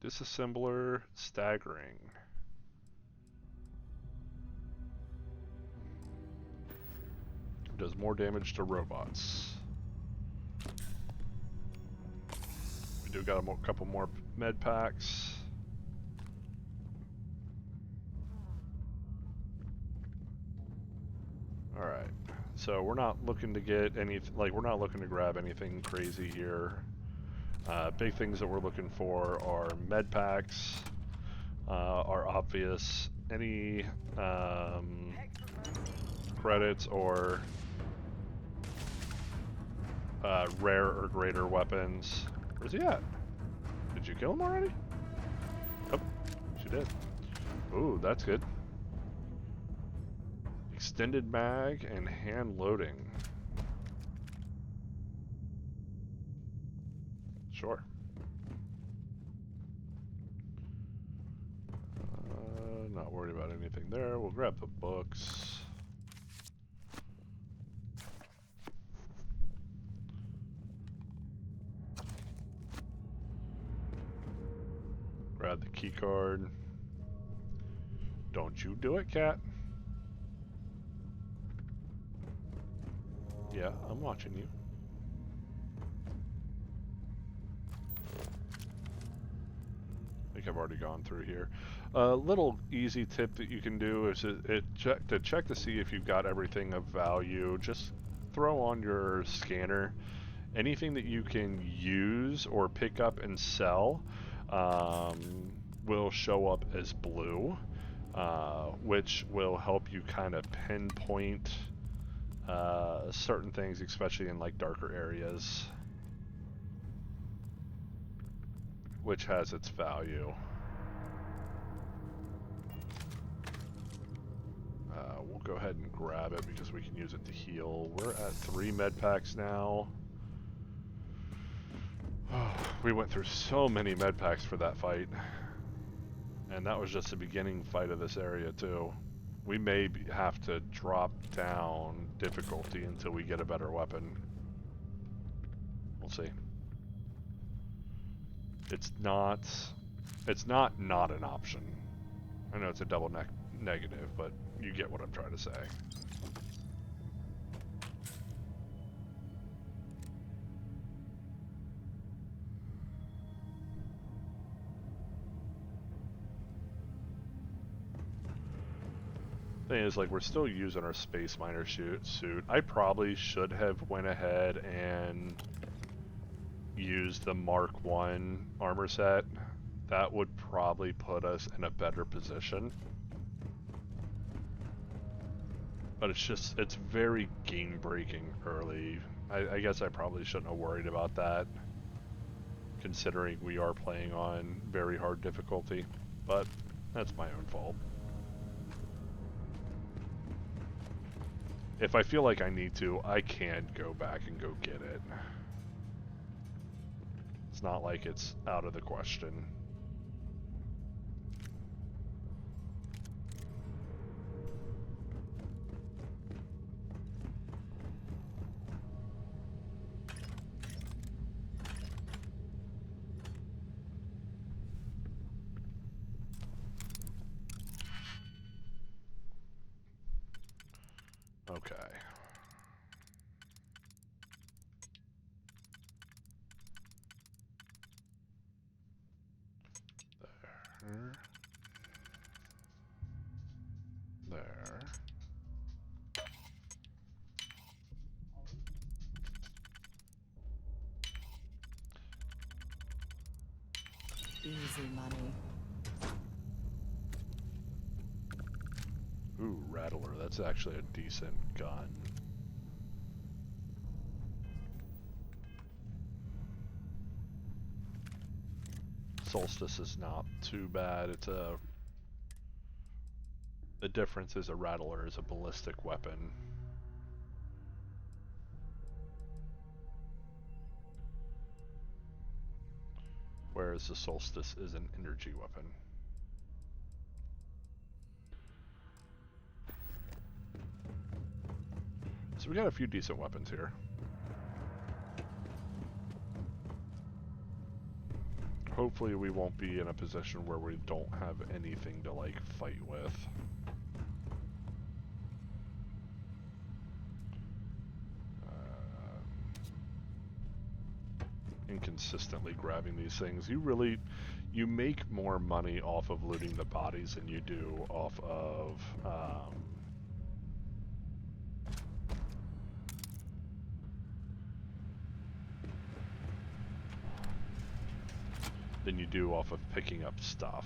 Speaker 1: disassembler staggering. Does more damage to robots. We do got a couple more med packs. All right, so we're not looking to get we're not looking to grab anything crazy here. Big things that we're looking for are med packs, are obvious. Any credits or rare or greater weapons. Where's he at? Did you kill him already? Nope, she did. Ooh, that's good. Extended mag and hand loading. Sure. Not worried about anything there. We'll grab the books. Grab the key card. Don't you do it, cat. Yeah, I'm watching you. I think I've already gone through here. A little easy tip that you can do is check to see if you've got everything of value. Just throw on your scanner anything that you can use or pick up and sell will show up as blue, which will help you kind of pinpoint certain things, especially in like darker areas, which has its value. We'll go ahead and grab it because we can use it to heal. We're at 3 med packs now. We went through so many med packs for that fight. And that was just the beginning fight of this area too. We may have to drop down difficulty until we get a better weapon. We'll see. It's not an option. I know it's a double negative, but you get what I'm trying to say. Thing is, like, we're still using our space miner suit. I probably should have went ahead and used the Mark 1 armor set. That would probably put us in a better position. But it's very game-breaking early. I guess I probably shouldn't have worried about that, considering we are playing on very hard difficulty. But that's my own fault. If I feel like I need to, I can go back and go get it. It's not like it's out of the question. Okay. There. There.
Speaker 2: Easy money.
Speaker 1: Ooh, Rattler. That's actually a decent gun. Solstice is not too bad. It's the difference is a Rattler is a ballistic weapon. Whereas the Solstice is an energy weapon. So we got a few decent weapons here. Hopefully we won't be in a position where we don't have anything to like fight with. Inconsistently grabbing these things. You make more money off of looting the bodies than you do off of picking up stuff.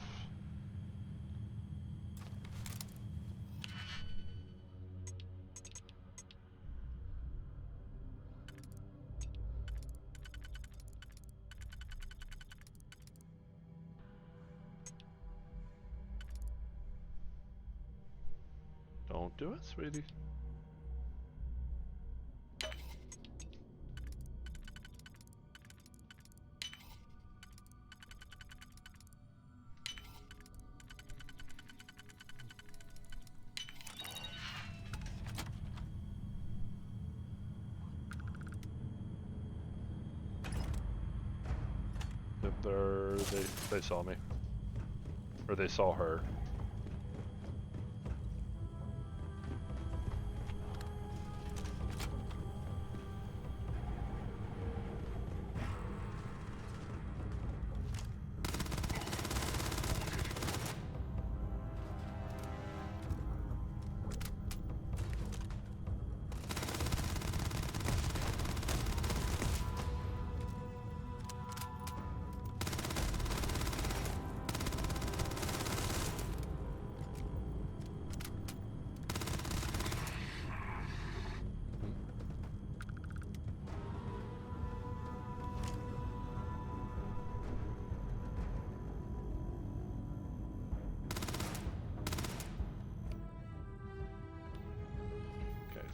Speaker 1: Don't do it, sweetie. They saw me. Or they saw her.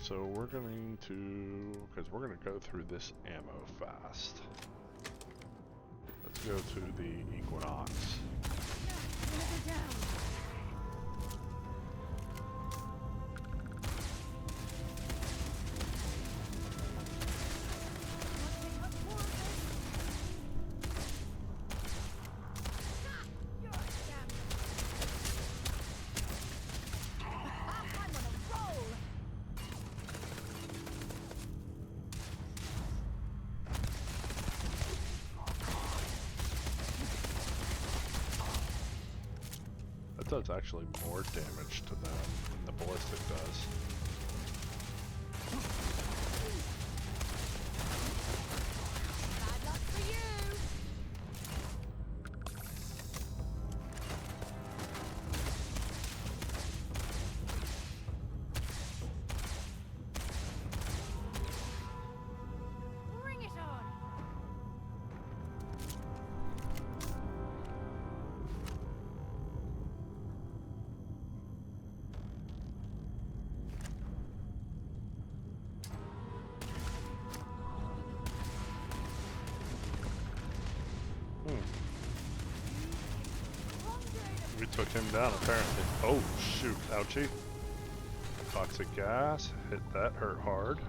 Speaker 1: So we're going to, because we're going to go through this ammo fast. Let's go to the Equinox. That does actually more damage to them than the ballistic does.
Speaker 2: Bad luck for you! Bring it on!
Speaker 1: We took him down apparently. Oh shoot, ouchie. Toxic gas, hit that, hurt hard.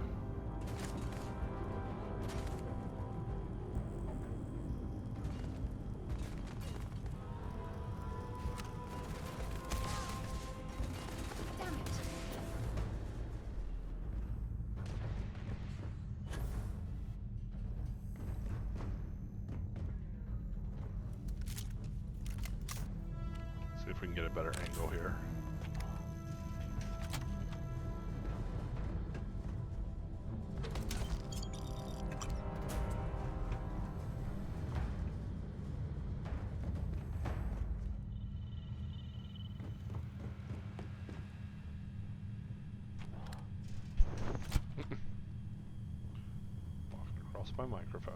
Speaker 2: Damn it!
Speaker 1: See if we can get a better angle here. Walking across my microphone.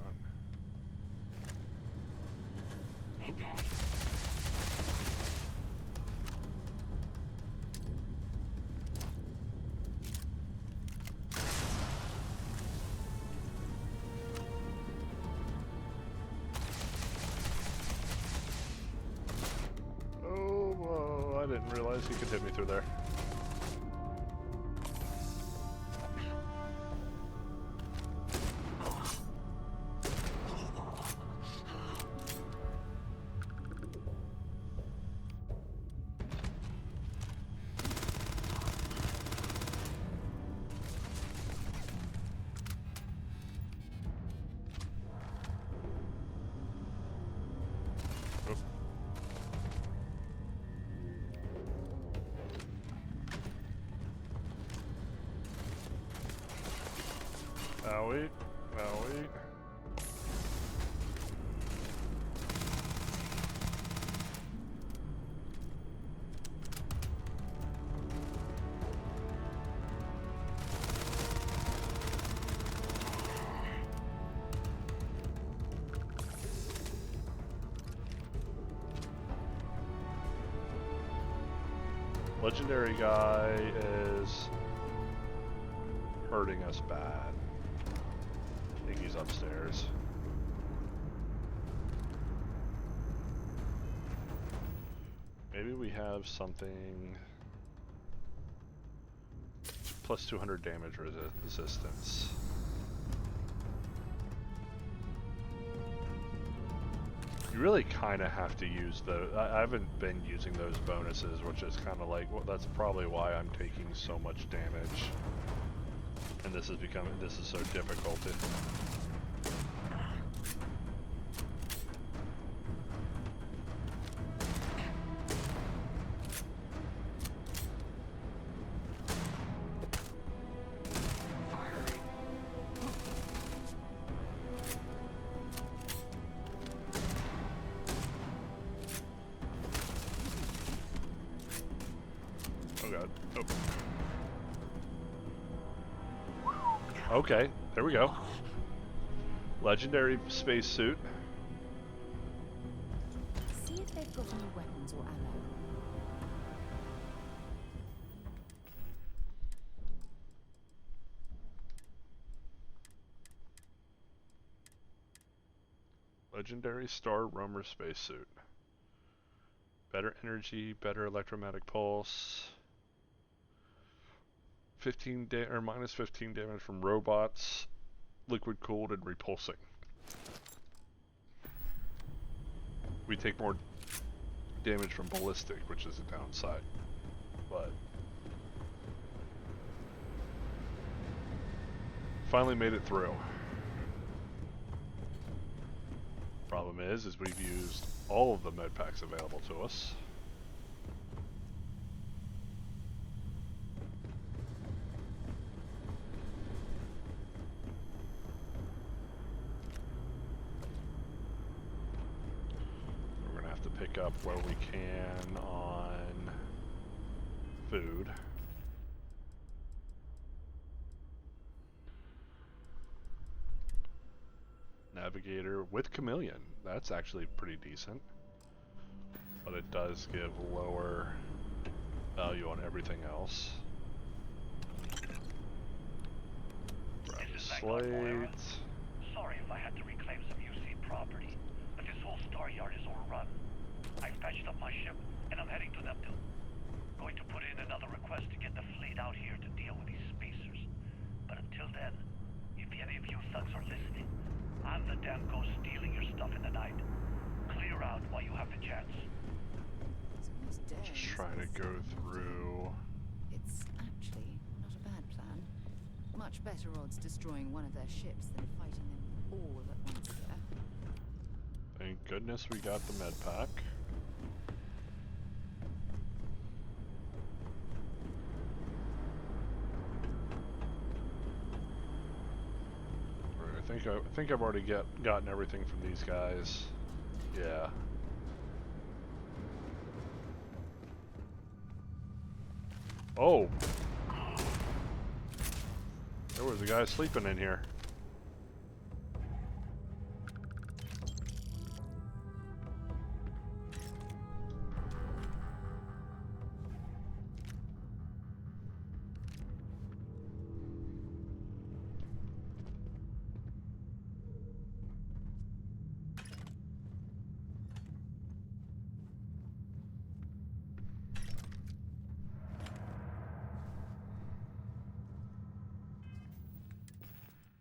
Speaker 1: Oh, whoa, I didn't realize he could hit me through there. Oh. Owie, owie. Legendary guy is hurting us bad. I think he's upstairs. Maybe we have something plus 200 damage resistance. You really kind of have to use those. I haven't been using those bonuses, which is kind of like, well, that's probably why I'm taking so much damage. And this is so difficult. Oh god. Oh. Okay, there we go. Legendary spacesuit.
Speaker 2: See if they've got any weapons or ammo.
Speaker 1: Legendary Star Roamer spacesuit. Better energy, better electromagnetic pulse. 15 or minus 15 damage from robots, liquid cooled and repulsing. We take more damage from ballistic, which is a downside, but finally made it through. Problem is we've used all of the med packs available to us. We're gonna have to pick up where we can on food. Navigator with Chameleon. That's actually pretty decent. But it does give lower value on everything else. Grab a slate.
Speaker 8: Sorry if I had to reclaim some UC property, but this whole star yard is overrun. I fetched up my ship, and I'm heading to Neptune. Going to put in another request to get the fleet out here to deal with these spacers. But until then, if any of you thugs are listening, I'm the damn ghost stealing your stuff in the night. Clear out while you have the chance.
Speaker 1: Just trying to go through.
Speaker 2: It's actually not a bad plan. Much better odds destroying one of their ships than fighting them all at once here.
Speaker 1: Thank goodness we got the med pack. I think I've already gotten everything from these guys. Yeah. Oh! There was a guy sleeping in here.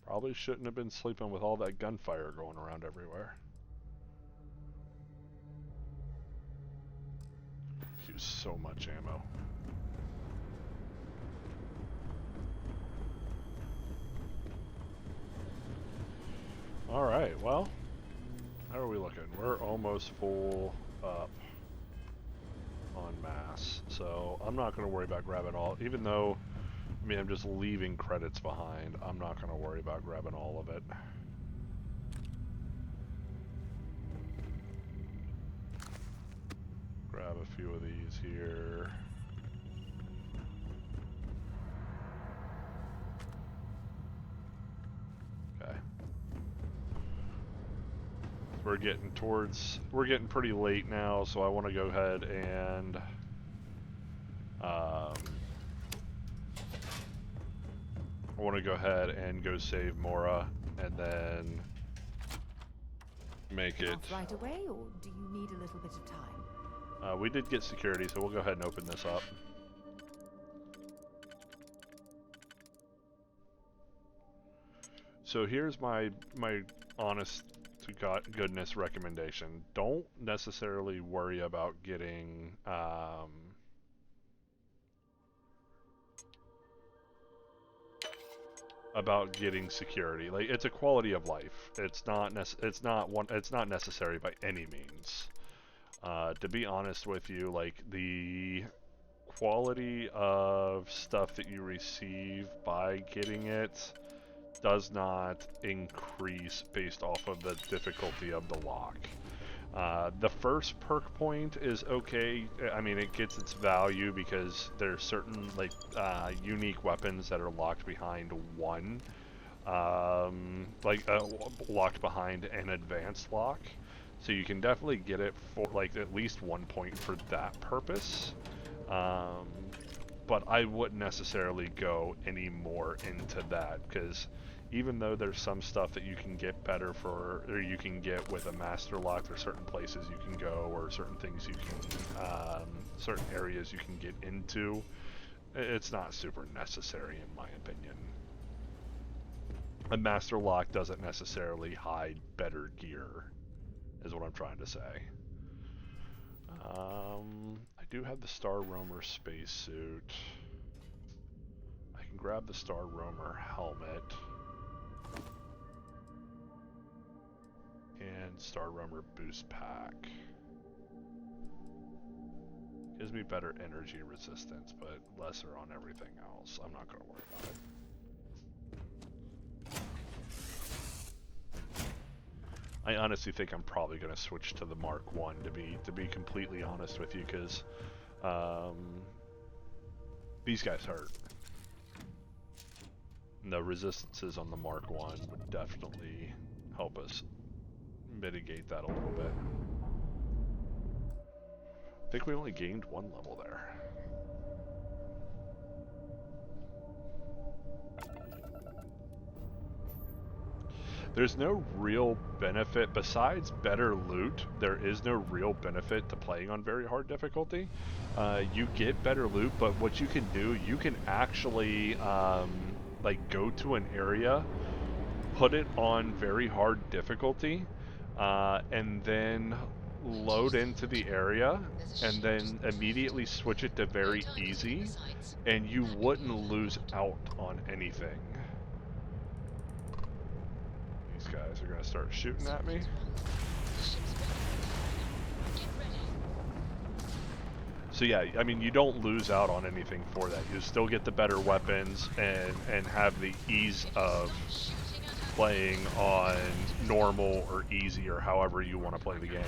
Speaker 1: Probably shouldn't have been sleeping with all that gunfire going around everywhere. Use so much ammo. Alright, well, how are we looking? We're almost full up on mass, so I'm not going to worry about grabbing all, even though I mean, I'm just leaving credits behind. I'm not going to worry about grabbing all of it. Grab a few of these here. Okay. We're getting pretty late now, so I want to go ahead and I want to go ahead and go save Mora, and then make it.
Speaker 2: Right away, or do you need a little bit of time?
Speaker 1: We did get security, so we'll go ahead and open this up. So here's my honest to goodness recommendation. Don't necessarily worry about getting security. Like, it's a quality of life. It's not necessary by any means. To be honest with you, like, the quality of stuff that you receive by getting it does not increase based off of the difficulty of the lock. The first perk point is okay. I mean, it gets its value because there's certain like unique weapons that are locked behind one, locked behind an advanced lock. So you can definitely get it for like at least 1 point for that purpose. But I wouldn't necessarily go any more into that because even though there's some stuff that you can get better for, or you can get with a master lock, there's certain places you can go, or certain things you can, certain areas you can get into. It's not super necessary in my opinion. A master lock doesn't necessarily hide better gear, is what I'm trying to say. I do have the Star Roamer spacesuit. I can grab the Star Roamer helmet. And Star Roamer boost pack. Gives me better energy resistance, but lesser on everything else. I'm not going to worry about it. I honestly think I'm probably going to switch to the Mark 1 to be completely honest with you, because these guys hurt. And the resistances on the Mark 1 would definitely help us mitigate that a little bit. I think we only gained 1 level there. There's no real benefit, besides better loot, there is no real benefit to playing on very hard difficulty. You get better loot, but what you can do, you can actually like go to an area, put it on very hard difficulty, and then load into the area, and then immediately switch it to very easy, and you wouldn't lose out on anything. These guys are gonna start shooting at me. So yeah, I mean, you don't lose out on anything for that. You still get the better weapons and have the ease of playing on normal or easy or however you want to play the game.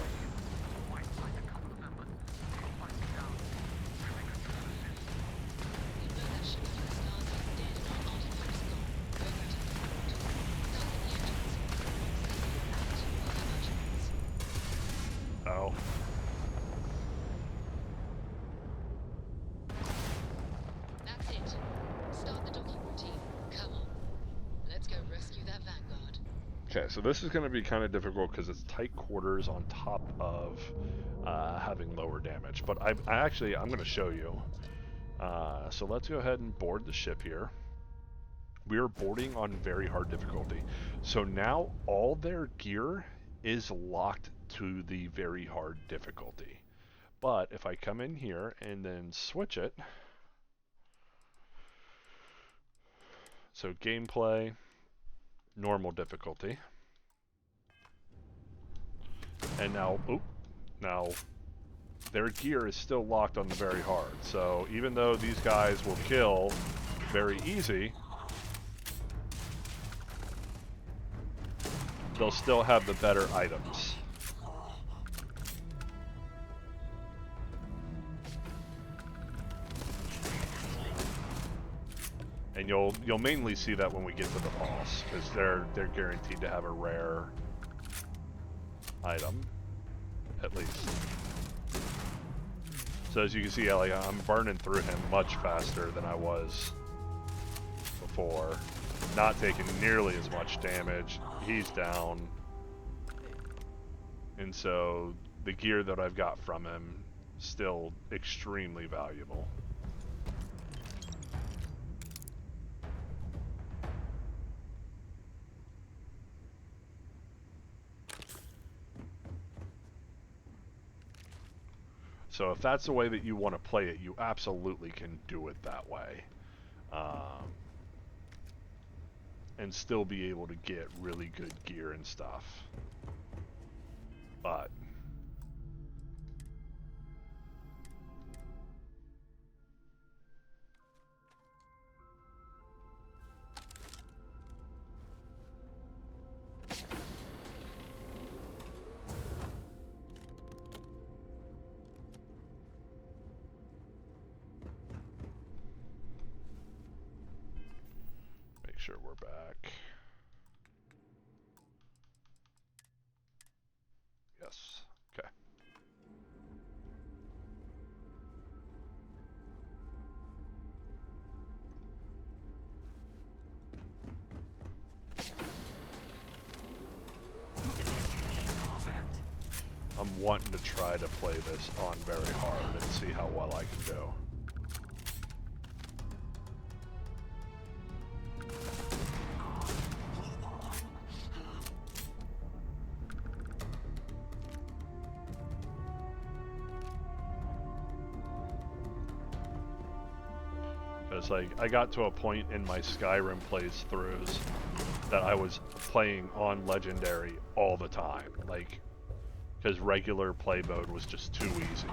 Speaker 1: Oh.
Speaker 9: That's it. Start the docking routine. Come on. Let's go rescue that Vanguard.
Speaker 1: Okay, so this is going to be kind of difficult because it's tight quarters on top of having lower damage. But I'm going to show you. So let's go ahead and board the ship here. We are boarding on very hard difficulty. So now all their gear is locked to the very hard difficulty. But if I come in here and then switch it, so gameplay, normal difficulty, and now, now their gear is still locked on the very hard. So even though these guys will kill very easy, they'll still have the better items. And you'll mainly see that when we get to the boss, because they're guaranteed to have a rare item, at least. So as you can see, like, I'm burning through him much faster than I was before. Not taking nearly as much damage. He's down. And so the gear that I've got from him, still extremely valuable. So if that's the way that you want to play it, you absolutely can do it that way. And still be able to get really good gear and stuff. But make sure we're back. Yes. Okay. I'm wanting to try to play this on very hard and see how well I can do. Because like I got to a point in my Skyrim playthroughs that I was playing on Legendary all the time, like because regular play mode was just too easy.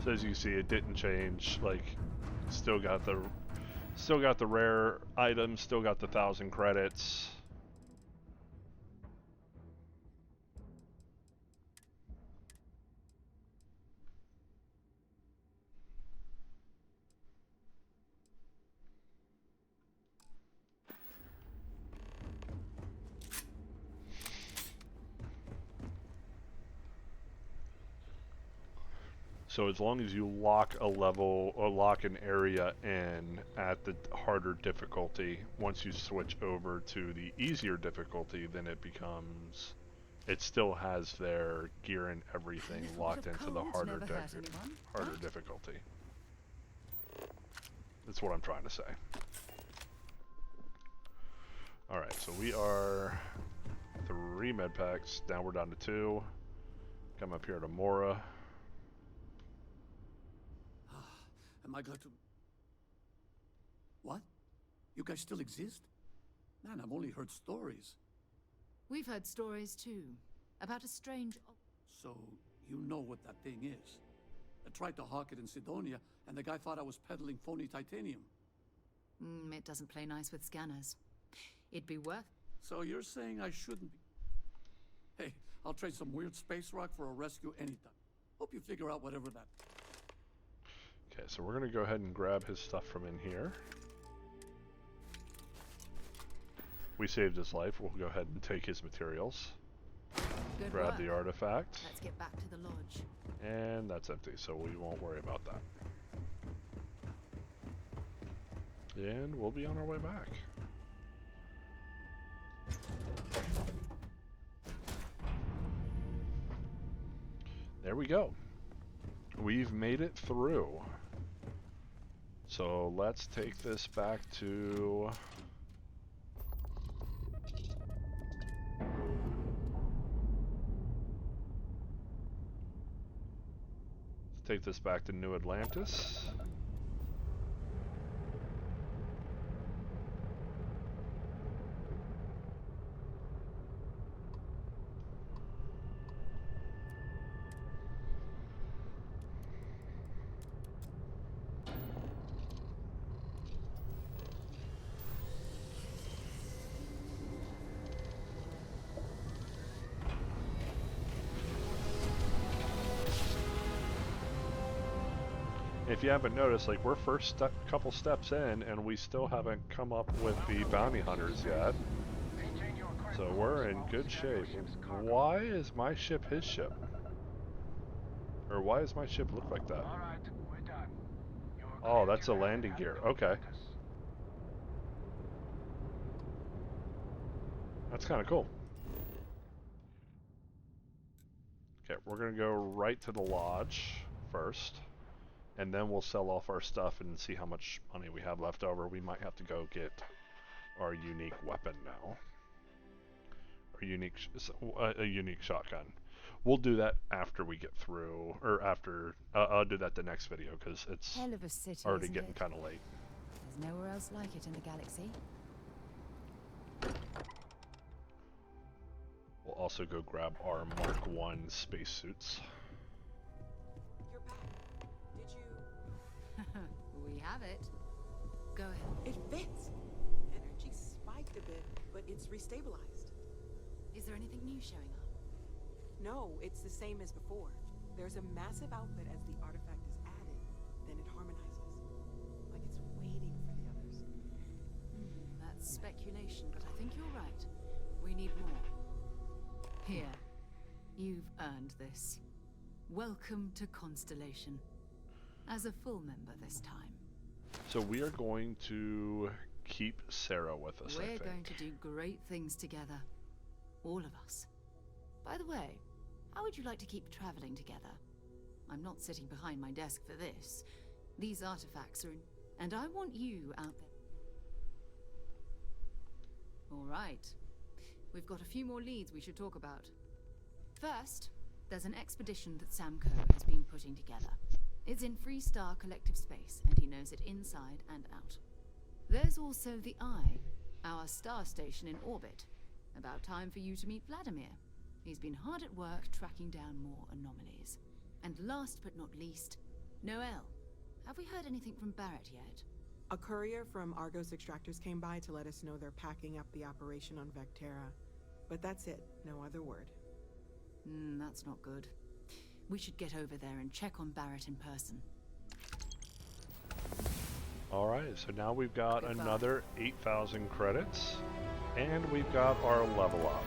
Speaker 1: So as you see, it didn't change. Like, still got the rare items, still got the 1,000 credits. So as long as you lock a level or lock an area in at the harder difficulty, once you switch over to the easier difficulty, then it still has their gear and everything locked into the harder difficulty. That's what I'm trying to say. Alright, so we are 3 med packs, now we're down to 2. Come up here to Mora.
Speaker 10: Am I glad to... What? You guys still exist? Man, I've only heard stories.
Speaker 2: We've heard stories too, about a strange...
Speaker 10: So, you know what that thing is. I tried to hawk it in Sidonia, and the guy thought I was peddling phony titanium.
Speaker 2: It doesn't play nice with scanners. It'd be worth...
Speaker 10: So you're saying I shouldn't be... Hey, I'll trade some weird space rock for a rescue anytime. Hope you figure out whatever that...
Speaker 1: Okay, so we're going to go ahead and grab his stuff from in here. We saved his life. We'll go ahead and take his materials.
Speaker 2: Good
Speaker 1: grab
Speaker 2: work.
Speaker 1: the artifact.
Speaker 2: Let's get back to the lodge.
Speaker 1: And that's empty, so we won't worry about that. And we'll be on our way back. There we go. We've made it through. So let's take this back to... Take this back to New Atlantis. If you haven't noticed, like, we're couple steps in and we still haven't come up with the bounty hunters yet. So we're in good shape. Why is my ship his ship? Or why does my ship look like that? Oh, that's a landing gear. Okay. That's kind of cool. Okay, we're going to go right to the lodge first. And then we'll sell off our stuff and see how much money we have left over. We might have to go get our unique weapon now. Or a unique shotgun. We'll do that after we get through, or after, I'll do that the next video because it's
Speaker 2: Hell of a city,
Speaker 1: already
Speaker 2: isn't
Speaker 1: getting
Speaker 2: it?
Speaker 1: kind of late.
Speaker 2: There's nowhere else like it in the galaxy.
Speaker 1: We'll also go grab our Mark 1 spacesuits.
Speaker 6: You're back. Did you...
Speaker 2: We have it. Go ahead.
Speaker 11: It fits. Energy spiked a bit, but it's restabilized.
Speaker 2: Is there anything new showing up?
Speaker 11: No, it's the same as before. There's a massive output as the artifact is added, then it harmonizes. Like it's waiting for the others.
Speaker 2: That's speculation, but I think you're right. We need more. Here. You've earned this. Welcome to Constellation. As a full member this time.
Speaker 1: So we are going to keep Sarah with us, I
Speaker 2: We're
Speaker 1: think.
Speaker 2: going to do great things together. All of us. By the way, how would you like to keep traveling together? I'm not sitting behind my desk for this. These artifacts are in... And I want you out there. All right. We've got a few more leads we should talk about. First, there's an expedition that Samco has been putting together. It's in Freestar Collective Space, and he knows it inside and out. There's also the Eye, our star station in orbit. About time for you to meet Vladimir. He's been hard at work tracking down more anomalies. And last but not least, Noel. Have we heard anything from Barrett yet?
Speaker 11: A courier from Argos Extractors came by to let us know they're packing up the operation on Vectera. But that's it, no other word.
Speaker 2: That's not good. We should get over there and check on Barrett in person.
Speaker 1: Alright, so now we've got
Speaker 2: Goodbye.
Speaker 1: another 8,000 credits, and we've got our level up.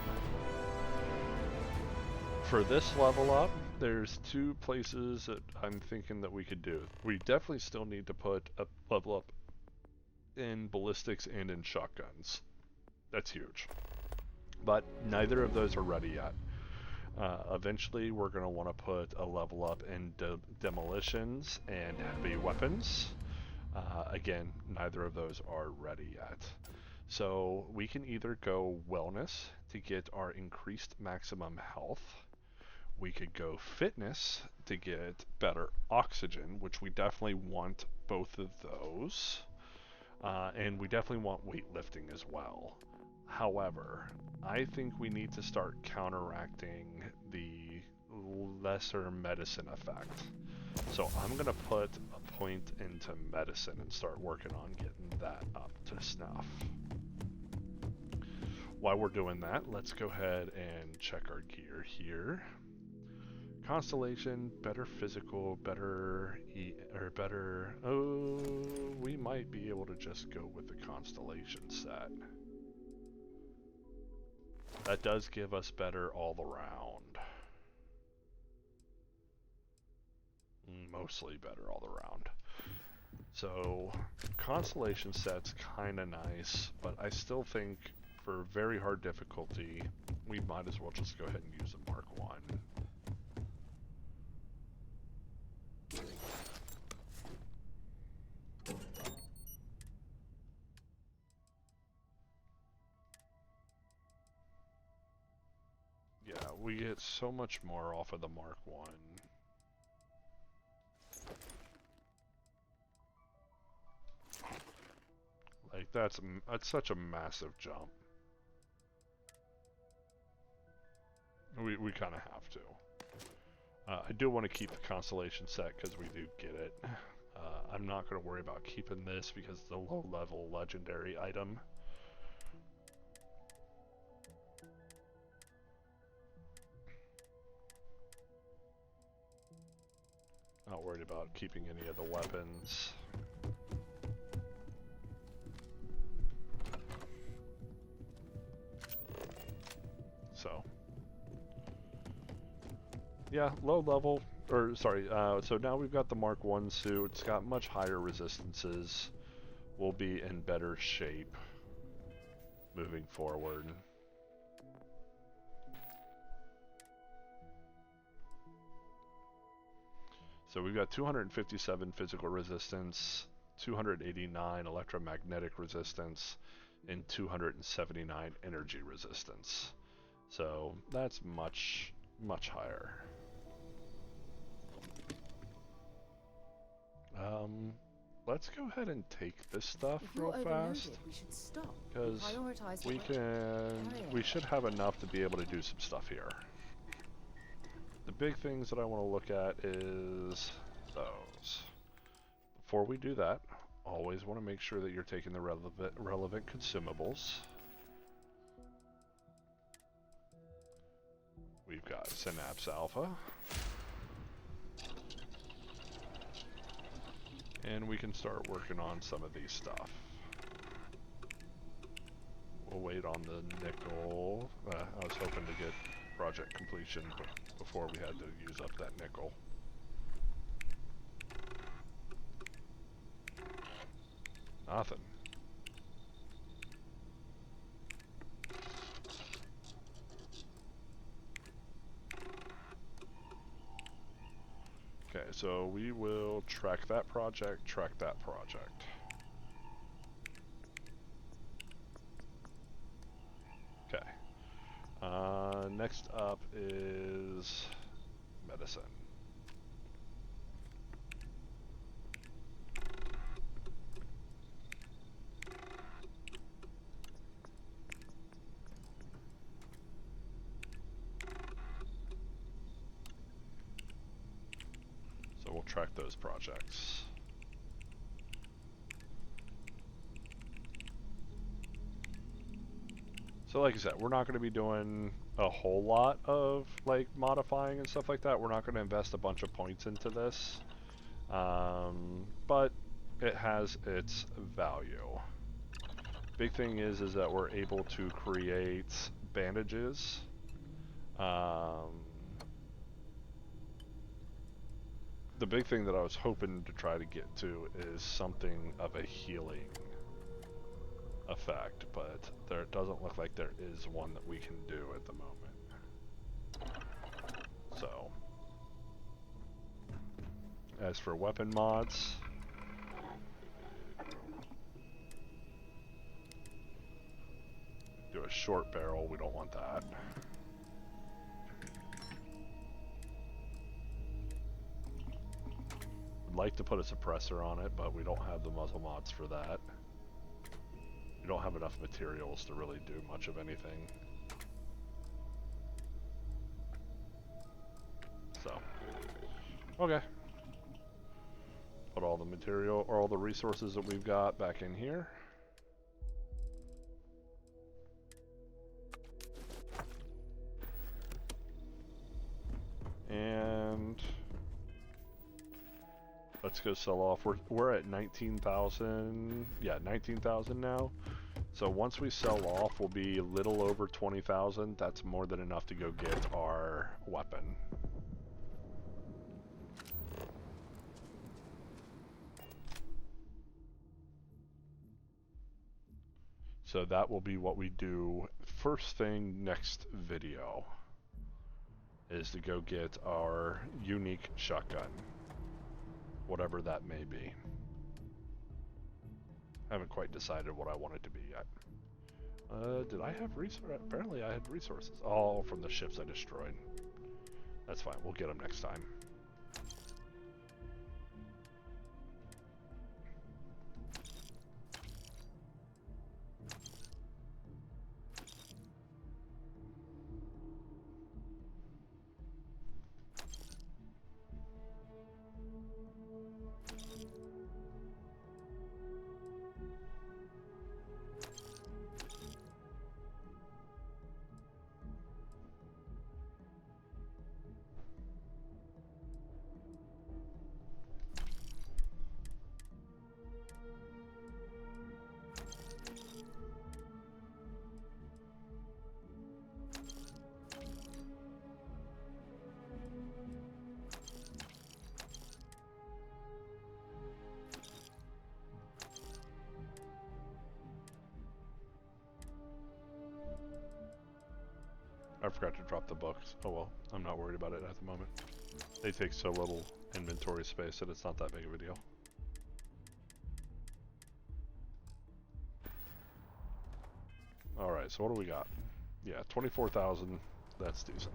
Speaker 1: For this level up, there's two places that I'm thinking that we could do. We definitely still need to put a level up in ballistics and in shotguns. That's huge. But neither of those are ready yet. Eventually, we're going to want to put a level up in demolitions and heavy weapons. Again, neither of those are ready yet. So we can either go wellness to get our increased maximum health. We could go fitness to get better oxygen, which we definitely want both of those. And we definitely want weightlifting as well. However, I think we need to start counteracting the lesser medicine effect. So I'm going to put a point into medicine and start working on getting that up to snuff. While we're doing that, let's go ahead and check our gear here. Constellation, better physical, better we might be able to just go with the Constellation set. That does give us better all around. Mostly better all around. So, Constellation set's kinda nice, but I still think for very hard difficulty, we might as well just go ahead and use a Mark 1. Yeah, we get so much more off of the Mark 1. Like, that's such a massive jump. We kind of have to. I do want to keep the Constellation set because we do get it. I'm not going to worry about keeping this because it's a low-level legendary item. Not worried about keeping any of the weapons. So, yeah, low level, or sorry, so now we've got the Mark 1 suit. It's got much higher resistances. We'll be in better shape moving forward. So we've got 257 physical resistance, 289 electromagnetic resistance, and 279 energy resistance. So that's much, much higher. Let's go ahead and take this stuff real fast,
Speaker 2: we should stop.
Speaker 1: because
Speaker 2: Prioritize
Speaker 1: we should have enough to be able to do some stuff here. The big things that I want to look at is those. Before we do that, always want to make sure that you're taking the relevant consumables. We've got Synapse Alpha. And we can start working on some of these stuff. We'll wait on the nickel. I was hoping to get project completion before we had to use up that nickel. Nothing. Okay, so we will track that project, track that project. Okay. Next up is medicine. So we'll track those projects. So like I said, we're not going to be doing a whole lot of like modifying and stuff like that. We're not going to invest a bunch of points into this. But it has its value. Big thing is that we're able to create bandages. The big thing that I was hoping to try to get to is something of a healing effect, but there doesn't look like there is one that we can do at the moment. So, as for weapon mods, do a short barrel, we don't want that. Would like to put a suppressor on it, but we don't have the muzzle mods for that. We don't have enough materials to really do much of anything. So, okay. Put all the material, or all the resources that we've got back in here. And let's go sell off. We're at 19,000. Yeah, 19,000 now. So once we sell off, we'll be a little over 20,000. That's more than enough to go get our weapon. So that will be what we do first thing next video, is to go get our unique shotgun, whatever that may be. I haven't quite decided what I want it to be yet. Did I have resources? Apparently I had resources. All from the ships I destroyed. That's fine, we'll get them next time. I forgot to drop the books. Oh well, I'm not worried about it at the moment. They take so little inventory space that it's not that big of a deal. Alright, so what do we got? Yeah, 24,000. That's decent.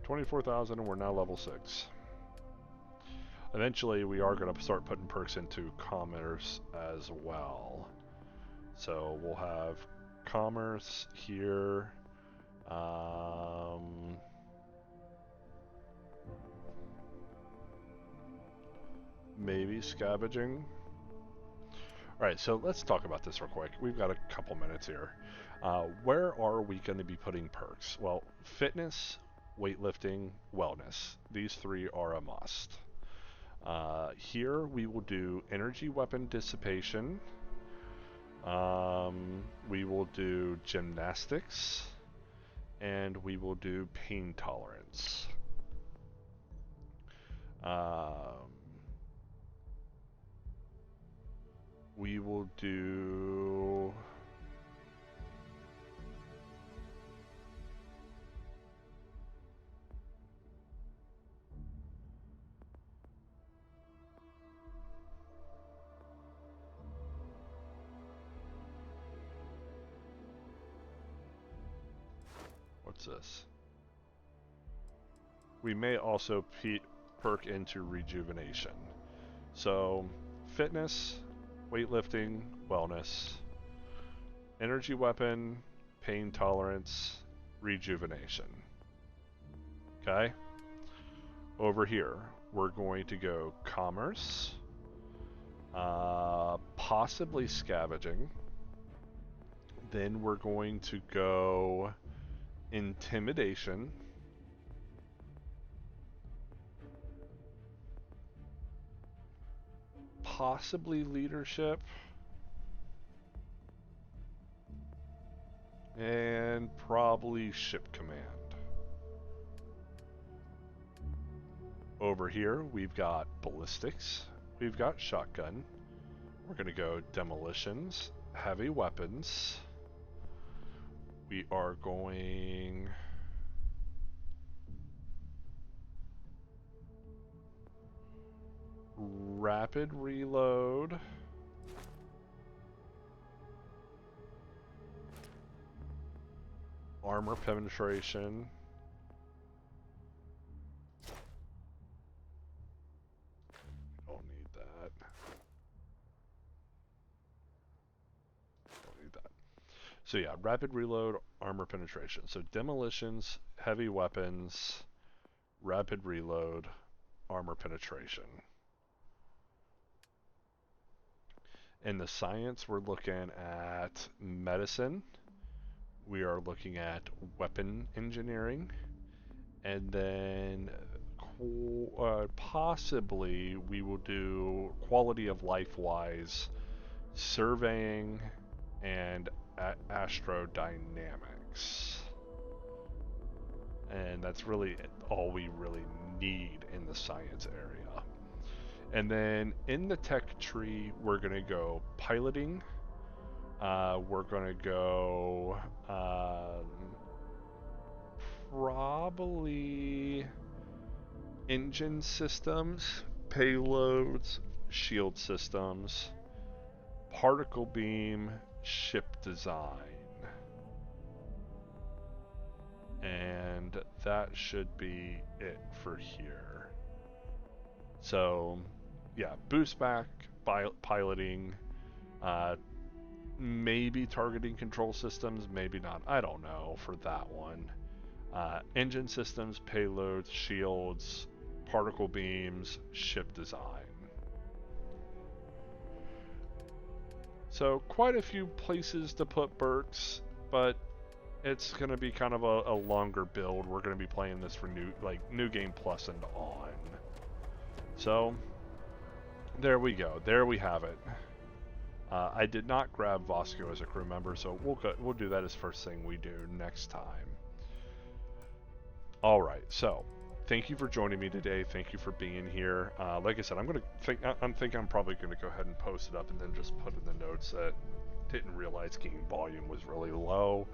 Speaker 1: 24,000 and we're now level 6. Eventually we are going to start putting perks into commerce as well. So we'll have commerce here. maybe scavenging. Alright, so let's talk about this real quick. We've got a couple minutes here. Where are we going to be putting perks? Well, fitness, weightlifting, wellness. These three are a must. Here we will do energy weapon dissipation. We will do gymnastics. And we will do pain tolerance. We will do... What's this? We may also perk into rejuvenation. So, fitness, weightlifting, wellness, energy weapon, pain tolerance, rejuvenation. Okay? Over here, we're going to go commerce, possibly scavenging. Then we're going to go intimidation. Possibly leadership. And probably ship command. Over here, we've got ballistics. We've got shotgun. We're going to go demolitions, heavy weapons. We are going... rapid reload. Armor penetration. Don't need that. Don't need that. So yeah, rapid reload, armor penetration. So demolitions, heavy weapons, rapid reload, armor penetration. In the science, we're looking at medicine. We are looking at weapon engineering. And then possibly we will do quality of life wise surveying and astrodynamics. And that's really all we really need in the science area. And then in the tech tree, we're going to go piloting. We're going to go probably engine systems, payloads, shield systems, particle beam, ship design. And that should be it for here. So, yeah, boost back, piloting, maybe targeting control systems, maybe not. I don't know for that one. Engine systems, payloads, shields, particle beams, ship design. So quite a few places to put Berks, but it's going to be kind of a longer build. We're going to be playing this for new game plus and on. So there we go. There we have it. I did not grab Vasco as a crew member, so we'll do that as first thing we do next time. All right, so thank you for joining me today. Thank you for being here. Like I said, I'm probably going to go ahead and post it up and then just put in the notes that didn't realize game volume was really low,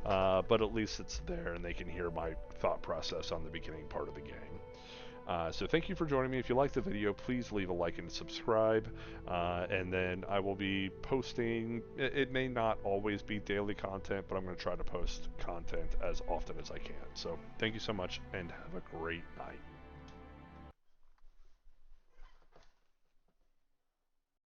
Speaker 1: but at least it's there and they can hear my thought process on the beginning part of the game. So thank you for joining me. If you liked the video, please leave a like and subscribe. And then I will be posting, it may not always be daily content, but I'm going to try to post content as often as I can. So thank you so much and have a great night.